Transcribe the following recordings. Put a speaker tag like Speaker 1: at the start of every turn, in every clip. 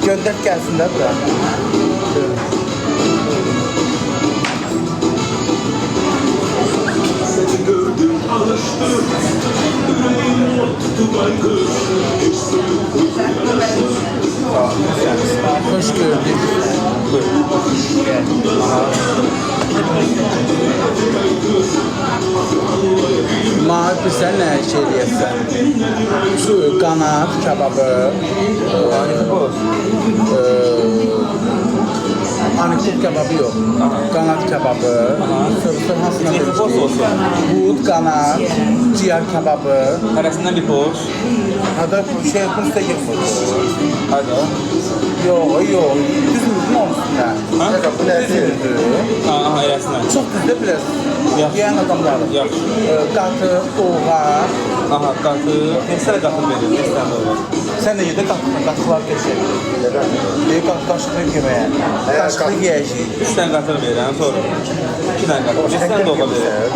Speaker 1: Gönder gəlsin də bura.
Speaker 2: Seni gördüm alıştım. Yüreğim ottu baygın. Hiç soğuk yaraştım.
Speaker 1: Hoş gördük. Mavi bilsən nə şey eləyəsən? Şu qanat, kebabı, anikut kebabı yox. Qanat kebabı, sonra hansına demişdik? Bud, qanat, ciyər kebabı.
Speaker 3: Hərəsindən bir poş.
Speaker 1: Hada şey kursta yıxmır.
Speaker 3: Hadi.
Speaker 1: Yox, yox. Düzmürdün olsun ya.
Speaker 3: Ha?
Speaker 1: Bu nə düzdür?
Speaker 3: Aha, hərəsindən.
Speaker 1: Çox düzdür biraz.
Speaker 3: Yaxşı.
Speaker 1: Yiyən adamlar.
Speaker 3: Yaxşı.
Speaker 1: Qatı, oğa.
Speaker 3: Aha, qatı. Neçə qatı verir? Neçə dənə var?
Speaker 1: Sən də yedə qatılar keçir. Deyir, qaşıqlı yeməyə. Qaşıqlı yiyəcək.
Speaker 3: 3 dənə qatı verirəm, sonra 2 dənə qatı. 5 dənə də oğa verir.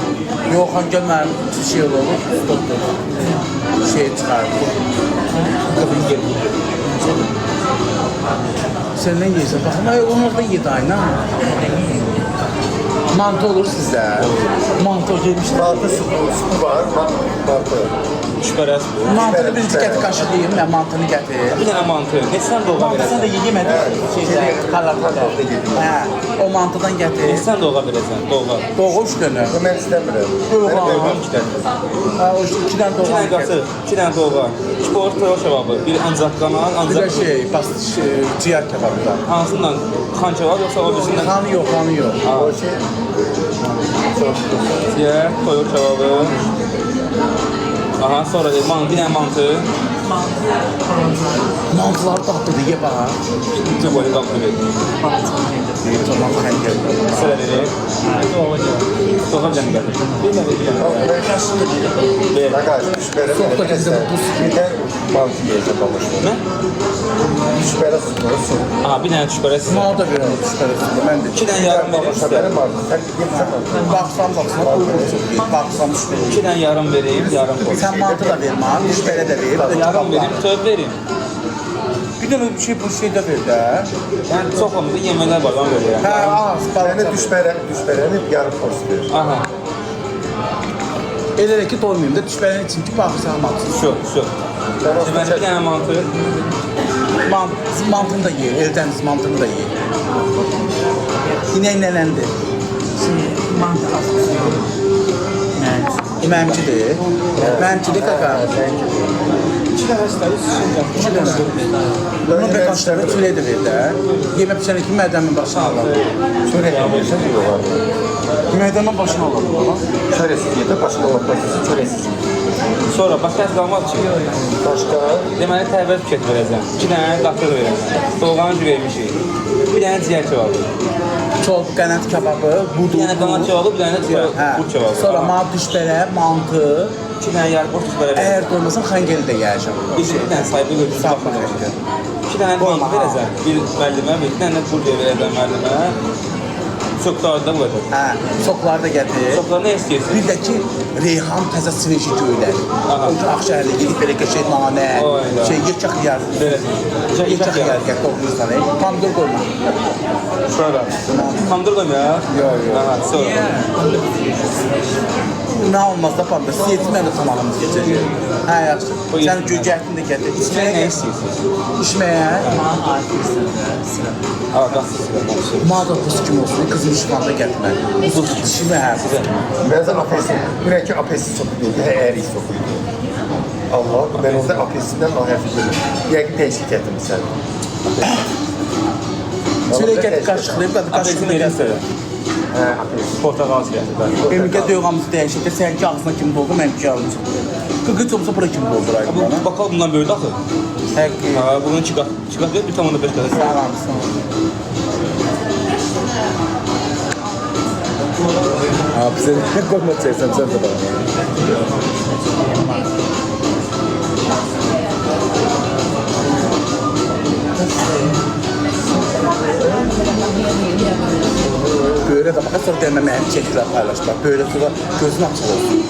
Speaker 1: Yox, gəl mənim şey olur. Şey çıxar. Qıvın gelir. Sən nə yeyirsən? Baxın, onlar da yedi ayna. Mantı olur sizdə. Mantı yemişlər.
Speaker 4: Mantı supu var, mantı.
Speaker 3: Şübhərəs bu.
Speaker 1: Mantını birinci gətir qaşıqlayım, mən mantını gətir.
Speaker 3: Bir dənə mantı. Neçə dənə də oğa
Speaker 1: Mantı sən də
Speaker 3: verəcəm?
Speaker 1: yemədin şeydə, kalarlarda. Hə, o mantıdan gətir.
Speaker 3: Neçə dənə də oğa verəcəm? Doğa.
Speaker 1: Doğu üç dənə.
Speaker 4: Mən istəmirəm.
Speaker 1: Doğa.
Speaker 3: Doğa 2 dənə.
Speaker 1: Ha, o iki dənə
Speaker 3: 2
Speaker 1: doğu.
Speaker 3: dənə qatı, 2 dənə doğa. 2 poş toyuq kebabı. Bir ancaq qanal,
Speaker 1: Bir də
Speaker 3: ancaq
Speaker 1: şey, ciyər kebabı da.
Speaker 3: hansından? Xan kebab yoxsa o birisindən?
Speaker 1: Xanı yox, xanı yox.
Speaker 4: O şey çok
Speaker 3: Diğer toyuq kebabı. Aha, sonra bir dənə mantı.
Speaker 1: Mantılar dadlıdır, ye bax.
Speaker 3: İkinci boyu qapı verir.
Speaker 1: Tamam, sən gəl.
Speaker 3: Sıra verir. Doğa bir dənə gətir. Bir dənə ver.
Speaker 4: Bagaj, şüpheli.
Speaker 1: Çok da güzel bu
Speaker 4: Bir de mantı yiyeceğim olmuştu.
Speaker 3: Nə?
Speaker 4: Şüpheli su.
Speaker 3: Aha, bir dənə şübhərəs.
Speaker 1: Mənə də verin şübhələsində, mən də.
Speaker 3: 2 dənə yarım verir sizə.
Speaker 4: Şüpheli mantı. Sen gitsen mantı.
Speaker 1: Baxsam, baxsam şübhəli.
Speaker 3: 2 dənə yarım vereyim, yarım poş.
Speaker 1: Sən mantı da ver, mənə şübhələ də ver.
Speaker 3: Yarım vereyim, söz vereyim.
Speaker 1: Bir dənə bir şey bu şeydə ver də.
Speaker 3: Yəni çox olmadı, yemələr var, onu verirəm.
Speaker 1: Hə, az,
Speaker 4: Yani düşbelenip yarım post verir.
Speaker 3: Aha,
Speaker 1: Elə ki doymayım da düşbələnin için ki baxsam atsın.
Speaker 3: şu.
Speaker 4: Ben o
Speaker 3: Deməli, bir dənə mantı.
Speaker 1: Mantını da ye, Eldəniz mantını da ye. Yine nələndi?
Speaker 5: Mantı asısı yox.
Speaker 1: Mənimkidir. Mənimkidir kaka. İki dənə. Bunun bekaşları tülə də ver də. Yemək pişənə ki, mədəmin başına alalım.
Speaker 4: Şöyle yapıyorsun diyor var.
Speaker 1: Mədəmin başına alalım.
Speaker 4: Çöresiz yedi, başka lokmasız çöresiz.
Speaker 3: Sonra başqa heç qalmaz ki.
Speaker 4: Başka
Speaker 3: Deməli, təvəz tüket verəcəm. 2 dənə qatıq verəcəm. Doğanı vermişik. Bir dənə ciyər kebabı.
Speaker 1: Çox qənət kebabı, budur.
Speaker 3: Bir dənə qanat kebabı, bir dənə
Speaker 1: Hə.
Speaker 3: bur kebabı.
Speaker 1: Sonra mant düşbərə, mantı.
Speaker 3: 2 dənə yarım boş tüzbələ verəcəm.
Speaker 1: Əgər doymasan xəngəli də yeyəcəm.
Speaker 3: Bir dənə sahibi götürüb
Speaker 1: Sağ
Speaker 3: baxacaq.
Speaker 1: xəngəl.
Speaker 3: 2 dənə mantı verəcəm. Bir müəllimə, bir dənə burger verəcəm müəllimə. Çoxları da qoyacaq.
Speaker 1: Hə, çoxları da gətir.
Speaker 3: Çoxları nə istəyirsən?
Speaker 1: Bir də ki, reyhan təzə sveji göylər.
Speaker 3: Aha.
Speaker 1: O Ağşəhərli gedib belə qəşəng nanə,
Speaker 3: Oyda.
Speaker 1: şey yırçaq yar.
Speaker 3: Verəcəm.
Speaker 1: Yırçaq yar gətir doğruyursan, pomidor qoyma.
Speaker 3: Sonra. Tandır qoyma ya.
Speaker 1: Yox, yox.
Speaker 3: Aha, sonra.
Speaker 1: Nə olmaz da pomidor. Siyeti mən də tamamımız keçəcək. Hə, yaxşı.
Speaker 3: Bu
Speaker 1: Sən
Speaker 3: yesin.
Speaker 1: göcəkini də gətir.
Speaker 3: İçməyə nə istəyirsiniz?
Speaker 1: İçməyə.
Speaker 5: Bana ait bir sıra.
Speaker 3: Aa, qassı sıra.
Speaker 1: Mağda buz kimi olsun, qızın şifanda gətirmə. Buz dişimi hə.
Speaker 4: Bazen apesi, buraya apesi sokuyordu, eğri sokuyordu. Allah, ben orada apesinden ahef ediyorum. Yəqin teşvik ettim sen.
Speaker 1: Çörək gətir qaşıqlayıb, qaşıqlayıb
Speaker 3: Apelsin
Speaker 1: gətir.
Speaker 3: verirsə.
Speaker 4: He, apesi.
Speaker 3: Portakal gətir.
Speaker 1: Emikə dövğamızı dəyişikdə səninki ağzına kimi doldur, mənimki ağzına kimi. Qıqı olsa bura kimi dolduraydı
Speaker 3: Bu
Speaker 1: bana.
Speaker 3: bakal bundan böyüdü axı.
Speaker 1: Həqiqi.
Speaker 3: Ha, bunun 2 qat. 2 qat yox, 1,5 qat.
Speaker 1: Sağlam, sağlam.
Speaker 4: Abi sen ne koymak istersen sen de bana.
Speaker 1: Böyle de bakar sonra demə mənim çəkirlər paylaşlar. Böyle sonra gözün açıq olsun.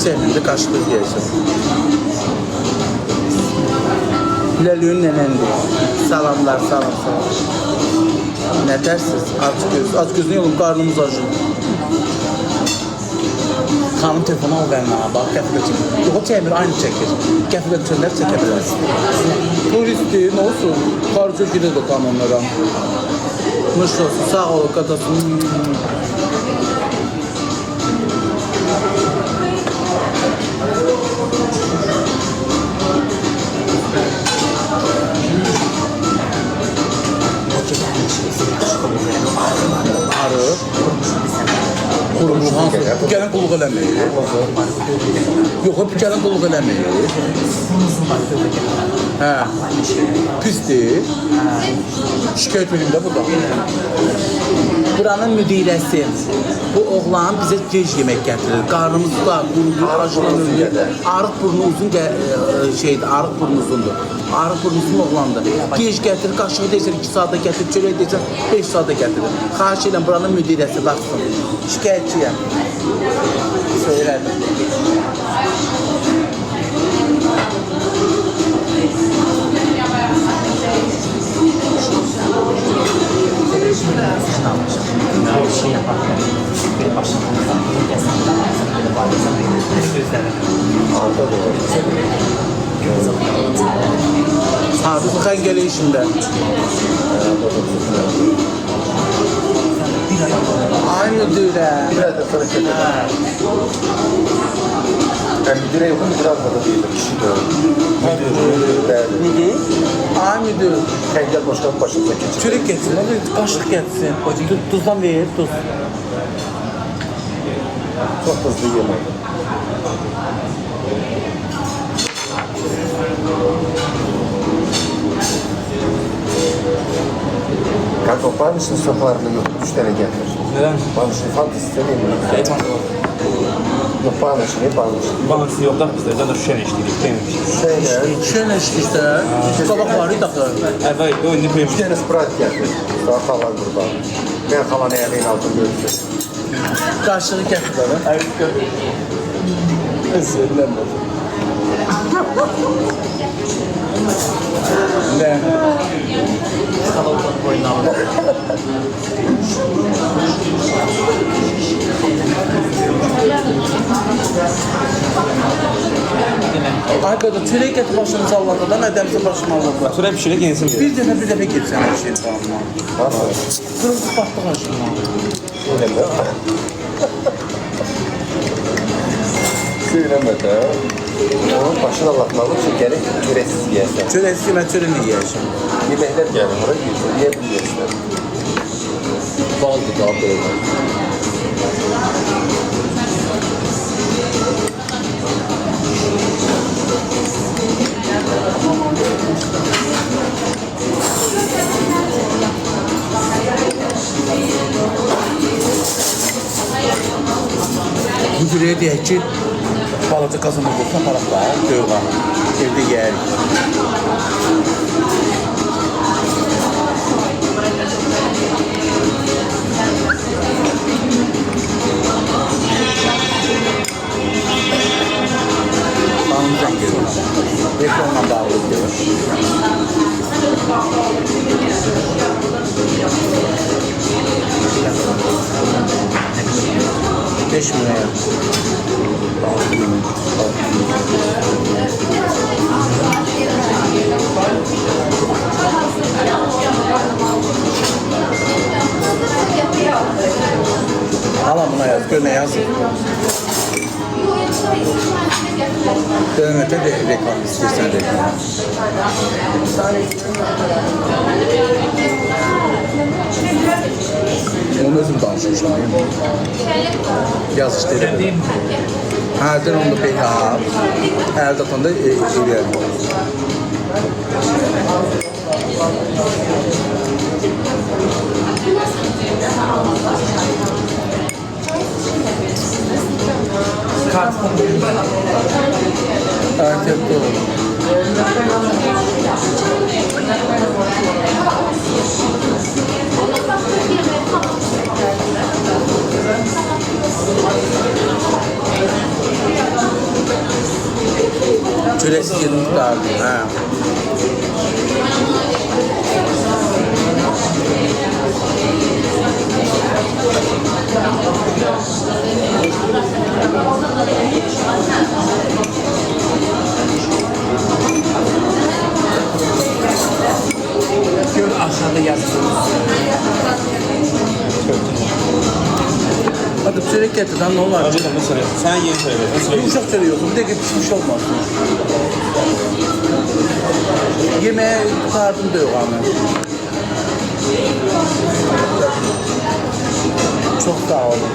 Speaker 1: çevrinde kaşıqlı yeyəcəm. Ləlüyün nənəndir. Salamlar, salam. Nə tərsiz? Aç gözünü yolum, qarnımız acır. Xanım telefonu al bənimlə, bax, qəfədə çəkir. Yox, o çəkmir, aynı çəkir. Qəfədə çəkirlər, çəkə bilər. Turistdir, nə olsun? Xaricə gedir də kanonlara. Nuş olsun, sağ ol, qadasın. Arı. Qulluq hansı? Bu gələn qulluq eləməyir. Yox, bu gələn qulluq eləməyir. Hə. Pisdir. Şikayət edeyim də burada. Buranın müdirəsi. Bu oğlan bizə gec yemək gətirir. Qarnımızda qurulur, acılanır. Arıq burnu uzun şeydir, arıq burnu uzundur. Arıq burnu uzun oğlandır. Gec gətirir, qaşığı deyirsən 2 saatda gətirir, çörək deyirsən 5 saatda gətirir. Xahiş edirəm buranın müdirəsi baxsın. Şikayətçiyəm. Söylədim.
Speaker 5: Bir şey yaparken bir başlamamızdan kesinlikle böyle bağlıysan gözlerim.
Speaker 1: Hafız Xəngəli işində. Ay müdürə.
Speaker 4: Biraz da sonra çekelim. Ben müdüre yokum, müdür arkada değilim. Kişi de
Speaker 1: Müdür? Ay müdür.
Speaker 4: Xəngəl başkanın başında keçir.
Speaker 1: Çörək getsin, qaşıq getsin. Tuzdan ver, tuz.
Speaker 4: Çok hızlı yemek. Kanka barmışın soflarını yok, 3 tane getir.
Speaker 3: Neden?
Speaker 4: Barmışın fantezi demeyeyim mi? Yok barmışın, ne barmışın?
Speaker 3: Bansı yok da bizdə, zaten şüşən işləyirik, demiş.
Speaker 4: Şeyle,
Speaker 1: Şöyle işləyirsə, qabaq var idi axı.
Speaker 3: Əvvəl o indi
Speaker 4: üç
Speaker 3: koymuş.
Speaker 4: tane Sprite getir. Daha kalan kurban. Ben kalan ayağın altını görürsün.
Speaker 1: Qaşığı gətirir. Söyləmir. Nə?
Speaker 5: Salondan boyuna alır.
Speaker 1: Ay qada, çörək gətir başını sallanda da nədəmsə başını alırlar.
Speaker 3: Sonra pişirək yensin verir.
Speaker 1: Bir dəfə getsən hər şeyin tamamına.
Speaker 4: Nasıl?
Speaker 1: Qırıldı batdı qaşığına.
Speaker 4: Söyleme. Söyleme de. Onun başına lakmalı için gerek çöresiz yersen.
Speaker 1: Çörəsi mən çörəni yeyəcəm.
Speaker 4: Yemekler gelir oraya girsin, yiyebilirsin. Baldı da böyle.
Speaker 1: Müdürəyə deyək ki, balaca qazanma qoysan, paraqlar, dövğa, evdə yeyərik. Qanun zəng edir. Reklamla bağlı deyir. Beş milyon. Hala buna yaz, gör ne yazıyor. Dönmete de reklam istiyorsan reklam. Onu özüm danışmışam. Yaz işte. Hərdən onu belə al. Hər dəfəndə eləyəm. Erkek doğru. Çörəksiz yedim tutardım. Hə.
Speaker 5: Gör aşağıda yazılır.
Speaker 1: Hadi çörek getirdən nə olar?
Speaker 3: Acı da mesela. Sen yeni söyle. Nasıl
Speaker 1: Yumuşaq çörək olsun, bir dəqiqə pişmiş olmasın. Yeməyə tutardım da yoxanı. Çox sağ olun.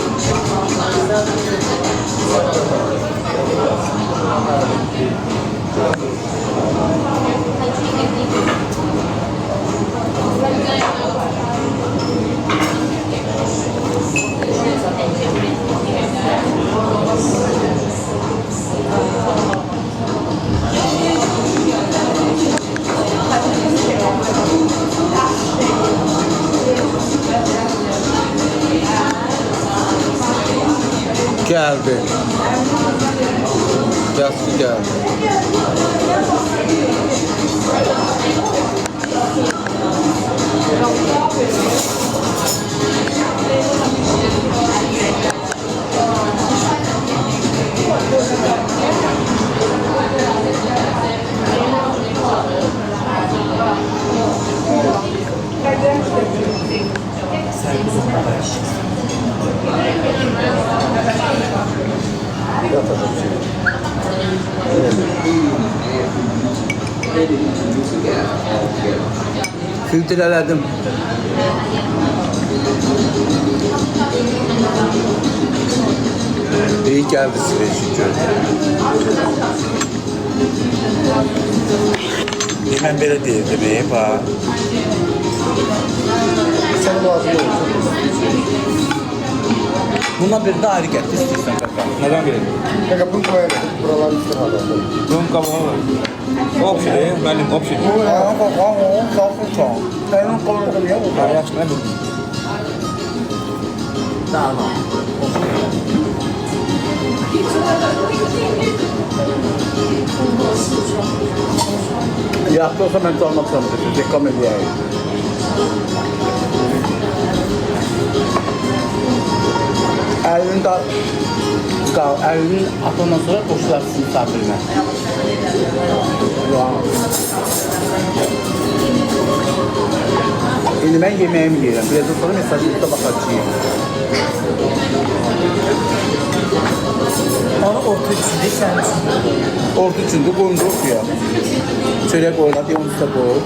Speaker 1: Geldi. Yassı geldi.
Speaker 4: Yatacak şey.
Speaker 1: Filtreledim. İyi geldi size şükür. Hemen böyle değildim bak.
Speaker 4: Sen lazım olsun.
Speaker 1: Bundan bir de ayrı getir istiyorsan kaka.
Speaker 3: Neden bilelim?
Speaker 4: Kanka bunu koyalım. Buraları üstüne alalım.
Speaker 3: Bunun kabuğu var. Option benim option.
Speaker 1: Bu ya kaka o kalkın çok. Senin kolunu ya bu.
Speaker 3: Ha yaxşı ne bileyim.
Speaker 5: Tamam.
Speaker 1: Yaxşı olsa mən çalmaq istəmirəm. Reklam edəyəm. Əlini da qal, əlini atandan sonra qoşularsın misafirinə. İndi mən yeməyimi yeyirəm. Birazdan sonra mesajınızda baxacağım.
Speaker 5: Onu orta içinde sen için.
Speaker 1: Orta üçündü, qoyunduq ya. Çörək oynadı, onu üstə qoy.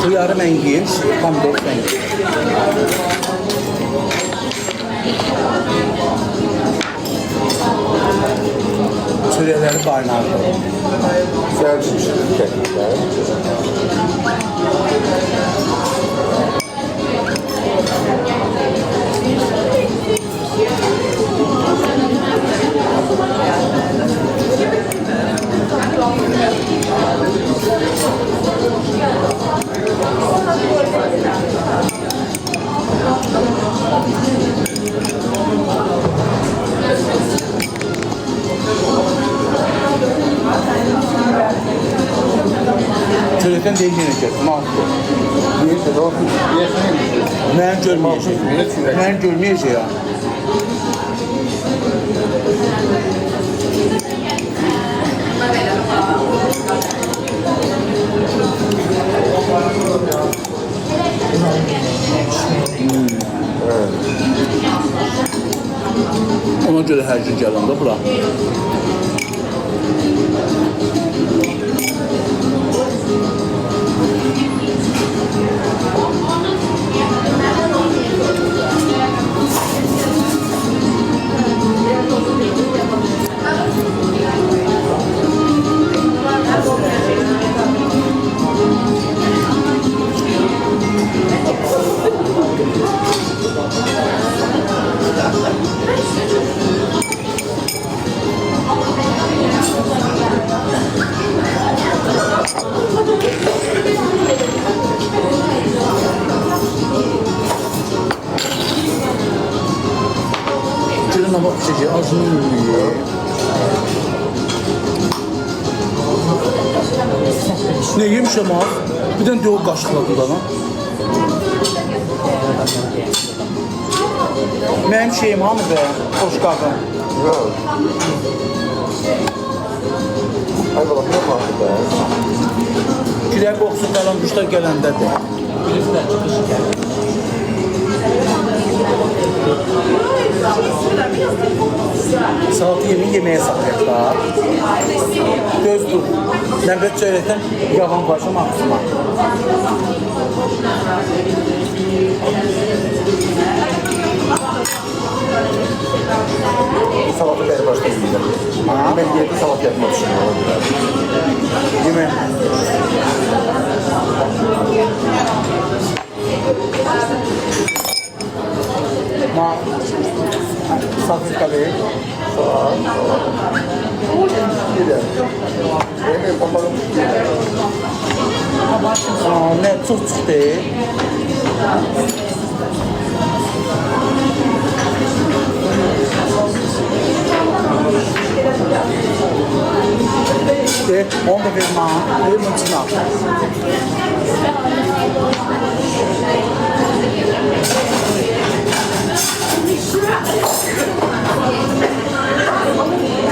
Speaker 1: Xiyarı mən yeyim, pomidor sən yeyim. Çörəkləri qaynardım.
Speaker 4: Sen şimdi teknikler.
Speaker 1: Çörəkdən deyil yenə gəl, mahsul.
Speaker 4: Neyse de olsun. Yesin.
Speaker 1: Mən görməyəcək. Mən görməyəcək. Ona görə hər gün gələndə bura. Ne yemişim ha? Bir tane de o qaşıqladı da lan. Mənim şeyim hamı be, hoş qadın.
Speaker 4: Yok. Ay baba ne vardı be?
Speaker 1: Külək qoxusu falan quşlar gələndədir.
Speaker 5: Birisi çıxış gəlir.
Speaker 1: Saat 20 yeməyə saxlayacaqlar. Göz dur. Nəbət söylətən yavan başım ağzıma.
Speaker 4: Bu salatı beri başta yiyeceğim. Ben yedi salat yapmak düşünüyorum.
Speaker 1: Yemək. Ma. Safir kalayı.
Speaker 4: Gidelim. Benim bakalım.
Speaker 1: Ne çox çıxdı. İşte onu da vermem. Vermem için al.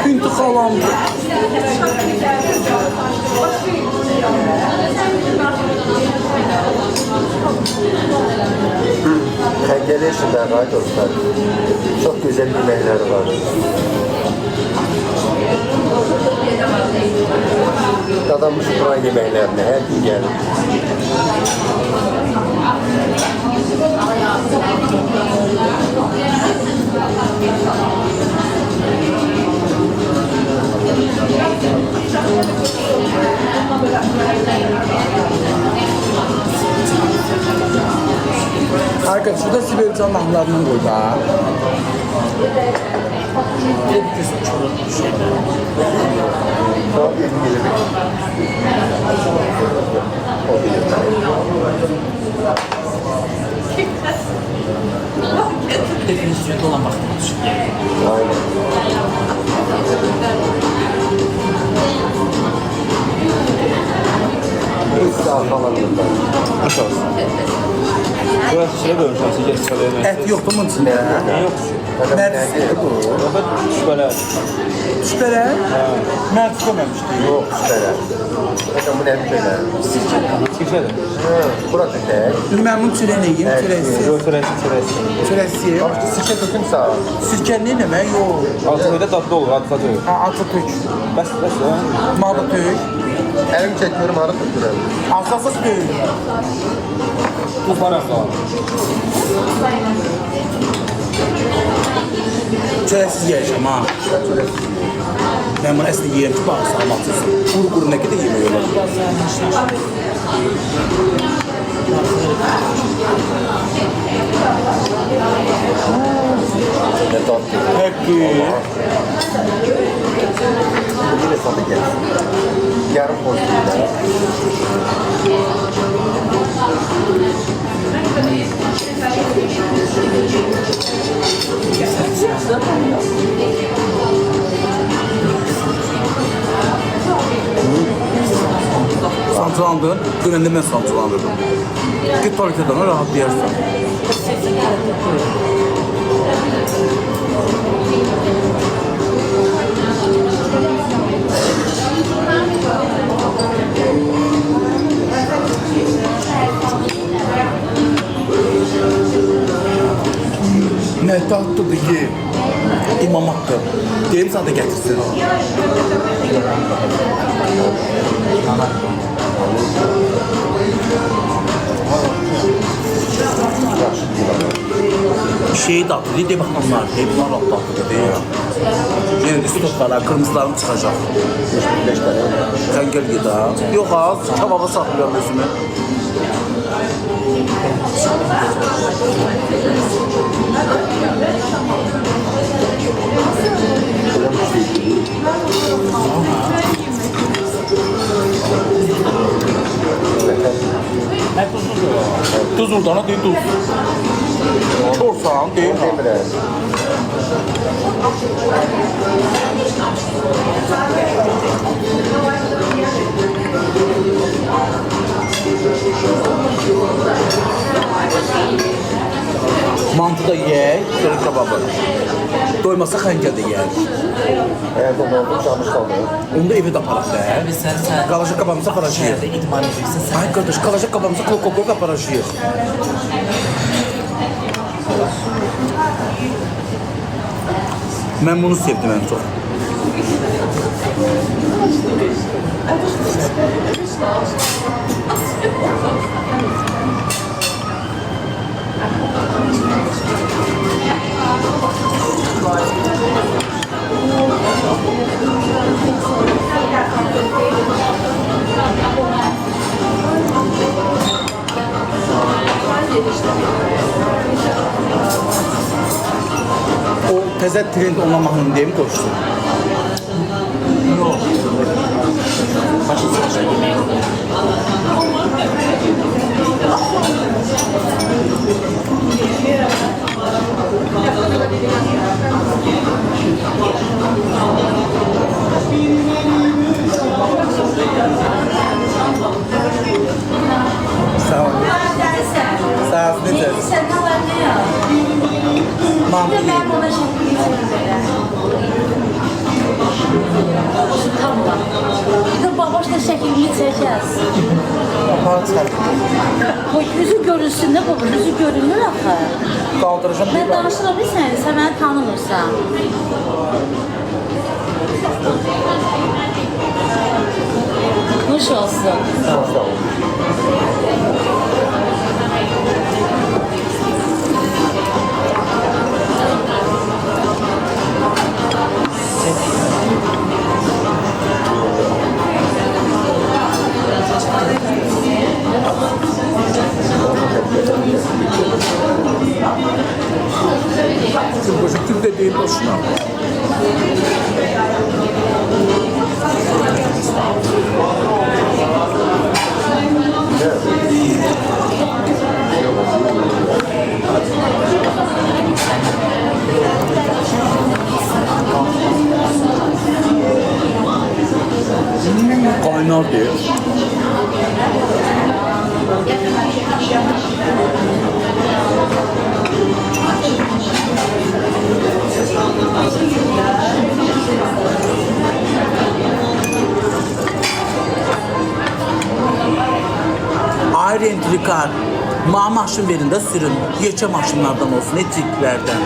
Speaker 1: Binti xalamdır.
Speaker 4: Tenkeli işinden gayet dostlar. Çok güzel yemekleri var. Dadanmış buran yemeklerine her gün gelin.
Speaker 1: Arkadaş şurada Sibelcan lahlarından koy da.
Speaker 4: Çok ilgili bir. O bilir.
Speaker 5: Hepiniz sürekli olan başlamak düşünüyorum.
Speaker 4: Aynen. Biz de arkalarında.
Speaker 3: Aşağısı. Burası şey bölmüşsün, geç kalıyor.
Speaker 1: Et yoktu bunun içinde.
Speaker 3: Ne yok?
Speaker 1: Mertisi bu.
Speaker 3: Fakat şüpheler.
Speaker 1: Şüpheler. Mert istememişti.
Speaker 4: Yok süper. Bakın bu ne böyle?
Speaker 3: Sirkedir.
Speaker 4: Burası ne?
Speaker 1: Memnun çürənəyim, çürəsi.
Speaker 3: Yok, çöresi.
Speaker 1: Çürəsi.
Speaker 4: Bak sirke tutun sağ.
Speaker 1: Sirkə nə demək? Yox.
Speaker 3: Altı köyde tatlı olur, altı tatlı olur.
Speaker 1: Ha, Atatürk.
Speaker 3: Bəs,
Speaker 1: Malıtürk.
Speaker 4: Elim çekiyorum harı tutuyorum.
Speaker 1: Asasız deyil.
Speaker 3: Bu var falan.
Speaker 1: Çörəsiz yiyəcəm ha. Mən bunu əslində yiyəm ki, bağ salmaksız. Quru-quru nə qədər yemək olar?
Speaker 4: Ne tatlı.
Speaker 1: Həqqi.
Speaker 4: Bu yine sana gelsin. Yarım porsiyonda.
Speaker 1: Sancılandın, dönəndə mən sancılandırdım. Git tuvaletdən rahatlayarsan. Nə tatlıdır ki, İmam Haqqı. Deyim sana da gətirsin. Şeyi tatlı değil, bakalım var. Bunlar çok tatlı değil. Yine üst tutmalar, kırmızılarım çıkacak.
Speaker 4: 5 tane.
Speaker 1: Sen gel git ha. Yok az, kebaba saklıyorum özümü.
Speaker 5: Ben tuzlu da
Speaker 1: Tuz oradan değil tuz. Çorsan değil ha.
Speaker 4: Emre.
Speaker 1: Mantı da yiyək, sonra kebabı. Doymasa xəncər də yiyək.
Speaker 4: Eğer domaldım camış kaldı.
Speaker 1: Onu da evə də aparaq da.
Speaker 5: Sən
Speaker 1: Qalacaq kababımıza aparacağıq.
Speaker 5: şəhərdə idman edirsən, sən
Speaker 1: Ay qardaş, qalacaq kababımıza kok aparacağıq. Mən bunu sevdim ən çox. O təzə trend olan mahnını deyim qoşsun.
Speaker 5: başa çıxacaq yemək.
Speaker 1: Sağ ol. Sağ ol, necə?
Speaker 6: Sen ne var ne yok?
Speaker 1: Mantı
Speaker 6: Ben
Speaker 1: yiyim.
Speaker 6: buna şekil böyle. Tamam. Bir de babaşla şeklini çekeceğiz.
Speaker 1: Aparaq çıxar.
Speaker 6: Bu yüzü görünsün de baba, yüzü görünür axı.
Speaker 1: Qaldıracağım
Speaker 6: Ben
Speaker 1: bir bak.
Speaker 6: danışıra bilsən, sən məni tanımırsan. Nuş olsun.
Speaker 4: Sağ ol.
Speaker 1: Bu Türk de değil boşuna. Kaynar diyor. Ayrı entrikar. Maşın verin de sürün. Yekə maşınlardan olsun, etiklərdən.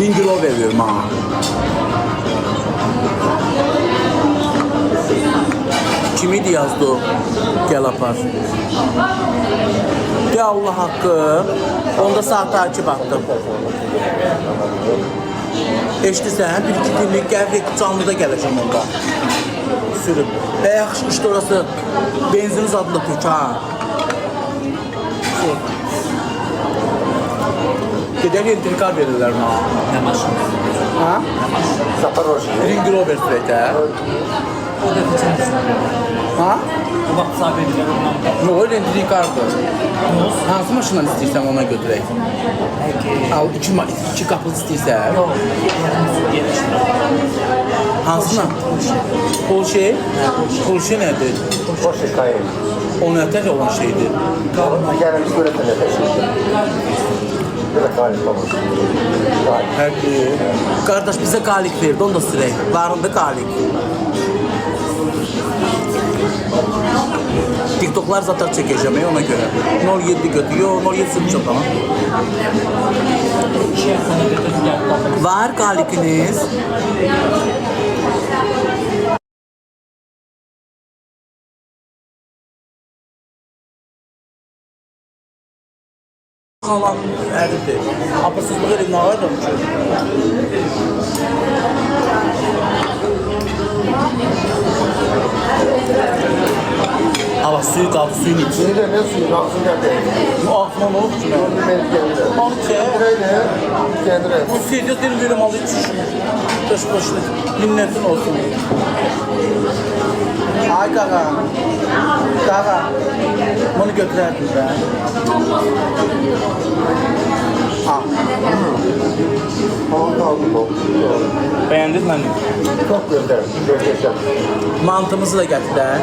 Speaker 1: Range Rover veriyorum ha. Kimiydi yazdı o? Gel apar. Ya Allah hakkı. Onda saat takip attım. Eşitsən, bir-iki günlük gəvrək canlıda gələcəm onda. Sürüb. Və yaxşı, işte orası benziniz adlı tük ha. Gedək entrikar verirlər mənə.
Speaker 5: Nə maşın?
Speaker 1: Ha?
Speaker 4: Zaporojye.
Speaker 1: Range Rover sürətə.
Speaker 5: O da keçən
Speaker 1: Ha?
Speaker 5: o vaxt sahib edilən ondan
Speaker 1: Yox, entrikardır. Hansı maşından istəyirsən ona götürək? Al, iki qapılı istəyirsən.
Speaker 5: yox, yerləşdir.
Speaker 1: Hansına? Porsche? Porsche nədir?
Speaker 4: Porsche Cayenne.
Speaker 1: O nətər olan şeydir?
Speaker 4: Gelmiş böyle tane taşıydı. Böyle Cayenne babası. Cayenne.
Speaker 1: Həqiqi. Qardaş bizə qalik verdi, onu da sürək. Varında qalik. TikToklar zaten çəkəcəm ona görə. 07 götür, yox 07 sürücü tamam.
Speaker 5: Şey, sana götürdülər.
Speaker 1: Var qalikiniz. Kalan əridir. Apırsızlıq edib nə var da? Hava suyu qaldı, suyun iç.
Speaker 4: Seni de ne suyu, nasıl geldi?
Speaker 1: Bu axman olub ki mən.
Speaker 4: Onu ben geldim.
Speaker 1: Al ki,
Speaker 4: Burayı geldim.
Speaker 1: bu suyu bir bölüm alı iç. Beş başlı, minnetin olsun. Ay qaqa, qaqa, bunu götürərdim ben. Ha,
Speaker 4: Tamam kaldı bu.
Speaker 3: Beğendin mi?
Speaker 4: Çok güzel. Görüşeceğim.
Speaker 1: mantımızı da gətirər.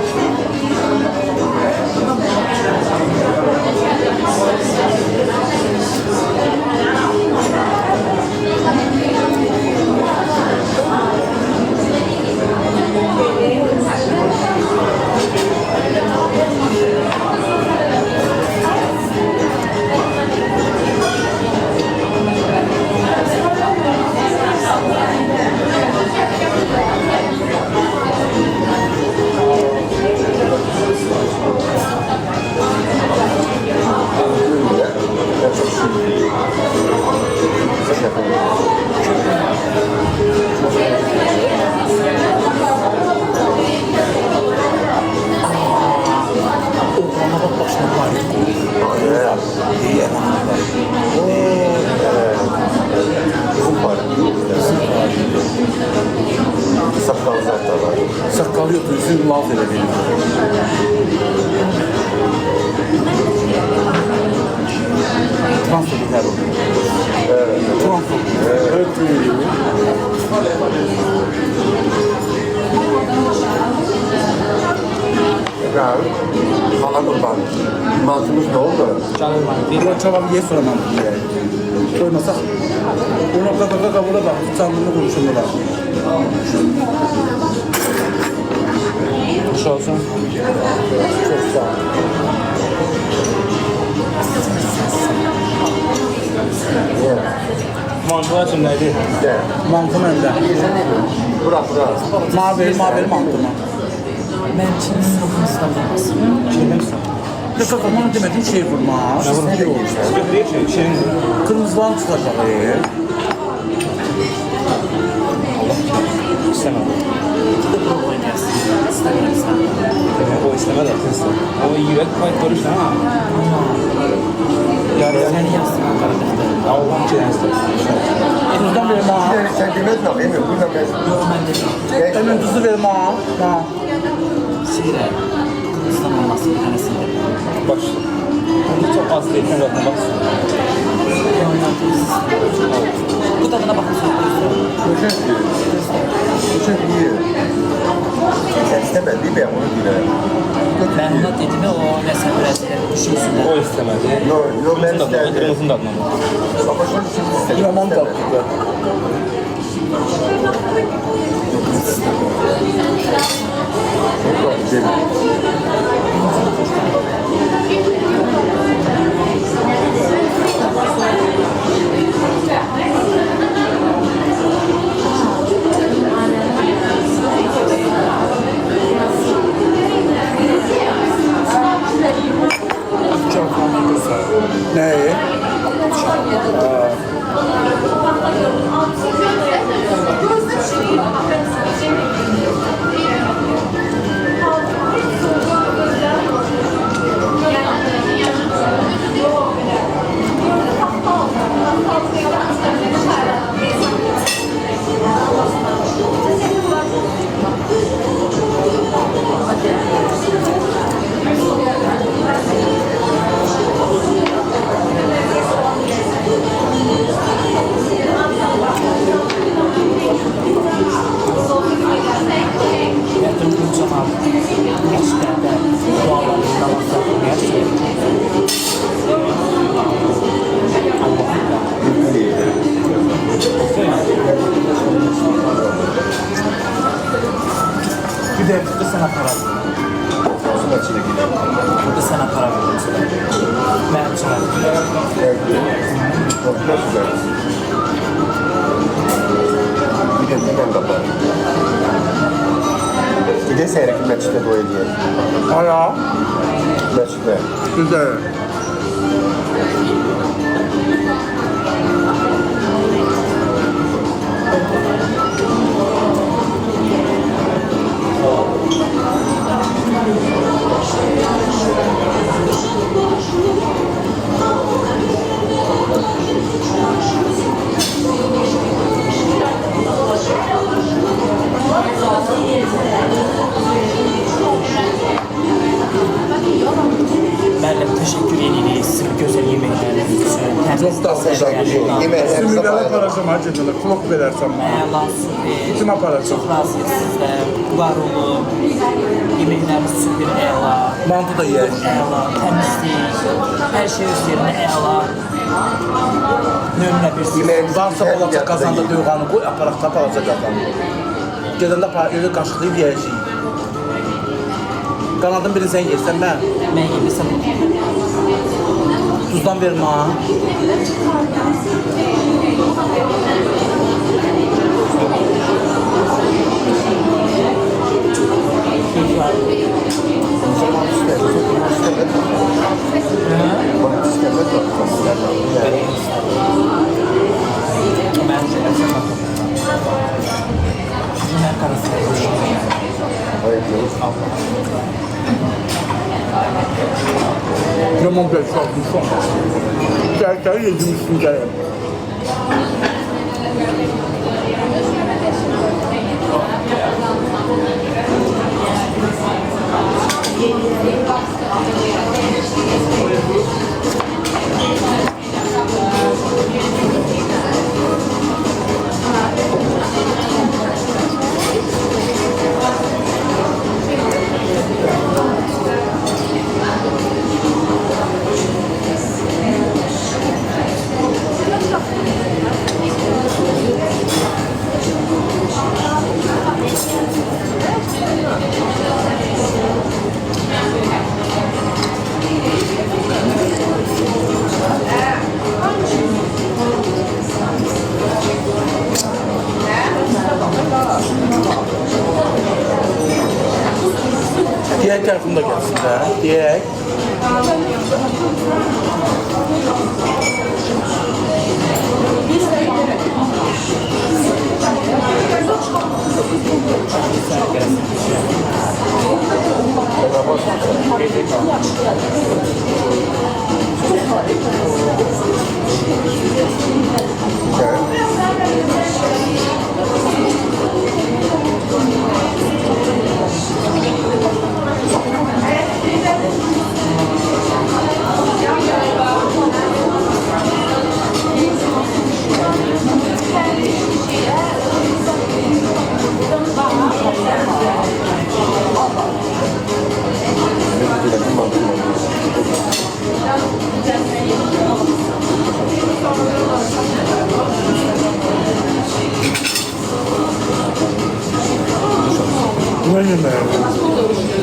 Speaker 1: Oğlana bak başına var.
Speaker 4: Bizim var. Sakal zaten var.
Speaker 1: Saqqalı yoxdur, üzüm laf elə verir. Transfer biter o. Transfer. Evet.
Speaker 4: Ya, hala kurban. Mantımız ne oldu?
Speaker 3: Canım var.
Speaker 1: Bir çabuk ye sonra mantı ye. Koymasak, ona kaka burada bak, canlını konuşurlar.
Speaker 3: Hoş olsun.
Speaker 1: Çok sağ ol.
Speaker 3: Mantılar kimdeydi?
Speaker 4: Gel.
Speaker 1: Mantı məndə.
Speaker 4: Bura.
Speaker 1: Mavi mantı mı?
Speaker 5: Mən Çinin ruhunuzda olmasın.
Speaker 1: Ne kaka, bana demedin şey vurma.
Speaker 4: Ne de yiyirsen?
Speaker 3: Götüreyim şey. Şirin.
Speaker 1: Kırmızıdan çıkacak.
Speaker 3: İstemem.
Speaker 5: Futbol oynayarsın. İstemiyorsan.
Speaker 3: O istemez aslında. O yürek payı görüşte ha.
Speaker 5: Seni yazsın Ankara'da.
Speaker 3: Allah'ım ki yani
Speaker 1: Tuzdan verim ha.
Speaker 4: Sen demedin abi, eminim. Buradan ben...
Speaker 5: Yok mən dedim.
Speaker 1: Emin tuzu verim ha. Ha.
Speaker 5: Şeydə, Kırgızistan olması bir tanesinde.
Speaker 3: Bak. Onu çok az değil. Zaten bak.
Speaker 5: Bu tadına bakın
Speaker 4: Çok iyi. Sen istemedin değil mi? Onu dilerim.
Speaker 5: Ben ona dedim ya o nəsə biraz düşünsün.
Speaker 3: O istemedi.
Speaker 4: Yok ben
Speaker 3: Kırmızın tadına.
Speaker 4: isterdim.
Speaker 3: Kırmızın tadına.
Speaker 4: Ama şunu şimdi istedim.
Speaker 1: Yaman tatlı.
Speaker 4: Çok güzel.
Speaker 1: Neyi?
Speaker 5: Yatırım kuracağım abi. Gerçekten de dualarını namazlarını gerçekten. Bir de burada sana para veririm.
Speaker 4: Şuna içine gidelim.
Speaker 5: Burada sana para veririm. Ben çağırdım.
Speaker 4: Evet. Çok güzel. Bir de hemen kapat. Bir de seyrek meçhide dua ediyor.
Speaker 1: Hala.
Speaker 4: Meçhide.
Speaker 1: Güzel. Çox da
Speaker 4: Güzel. Yeməklərimiz
Speaker 1: Sümüklərə
Speaker 4: aparacaq.
Speaker 1: aparacam ha gedəndə, flok verərsən mənə.
Speaker 5: Əla süper.
Speaker 1: Kim aparacaq?
Speaker 5: Çox razıyıq sizdən. Var olun. Yeməklərimiz süper, əla.
Speaker 1: Mantı da yeyək.
Speaker 5: Əla, təmizlik. Hər şey öz yerində əla. Nömrə bir
Speaker 4: Yeməyimiz
Speaker 1: Varsa
Speaker 4: güzel,
Speaker 1: olacaq
Speaker 4: yadda
Speaker 1: qazanda
Speaker 4: yiyin.
Speaker 1: döyğanı qoy, aparaq tapalacaq qazanı. Gedəndə evə qaşıqlayıb yeyəcəyik. Qanadın birini sən yersən mən.
Speaker 5: Mən yeməsəm
Speaker 1: Tuzdan vermə ha.
Speaker 5: mən şeyəsə Cümlə qarasına
Speaker 1: Yaman bir şey yapmışsın. Gel yedirmişsin gel. Diğer tarafında gelsin de. Diğer. Ne yemeği?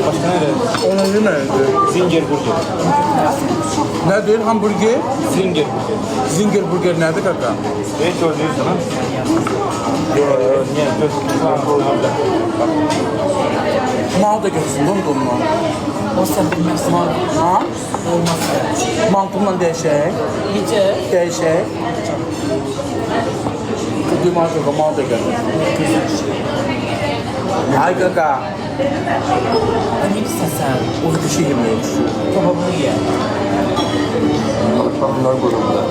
Speaker 3: Başka nerede?
Speaker 1: Ona yemeği.
Speaker 3: Zinger burger.
Speaker 1: Nedir? Hamburger?
Speaker 3: Zinger burger.
Speaker 1: Zinger burger nedir kaka?
Speaker 3: Ne söylüyorsun ha? Niye?
Speaker 1: Mal da görsün, bunu mu?
Speaker 5: O sən bilməzsən.
Speaker 1: Ha?
Speaker 5: Olmaz.
Speaker 1: Mantımla değişik.
Speaker 5: Necə?
Speaker 1: Değişik. Kıdığım kaka mal da görsün. Ay kaka.
Speaker 5: Ne istəsən?
Speaker 1: O bir şey yemeği.
Speaker 5: Kebabını ye.
Speaker 4: Bunlar grubunda.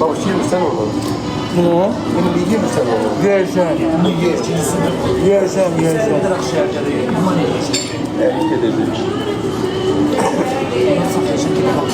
Speaker 4: Baba şey mi sen onu?
Speaker 1: Bunu
Speaker 4: Bunu bilgi mi sen onu?
Speaker 1: yiyeceğim. Yiyeceğim.
Speaker 5: Aman eləyəcək.
Speaker 4: Erik edebilir.
Speaker 5: Ondan saxlayacaq kebab.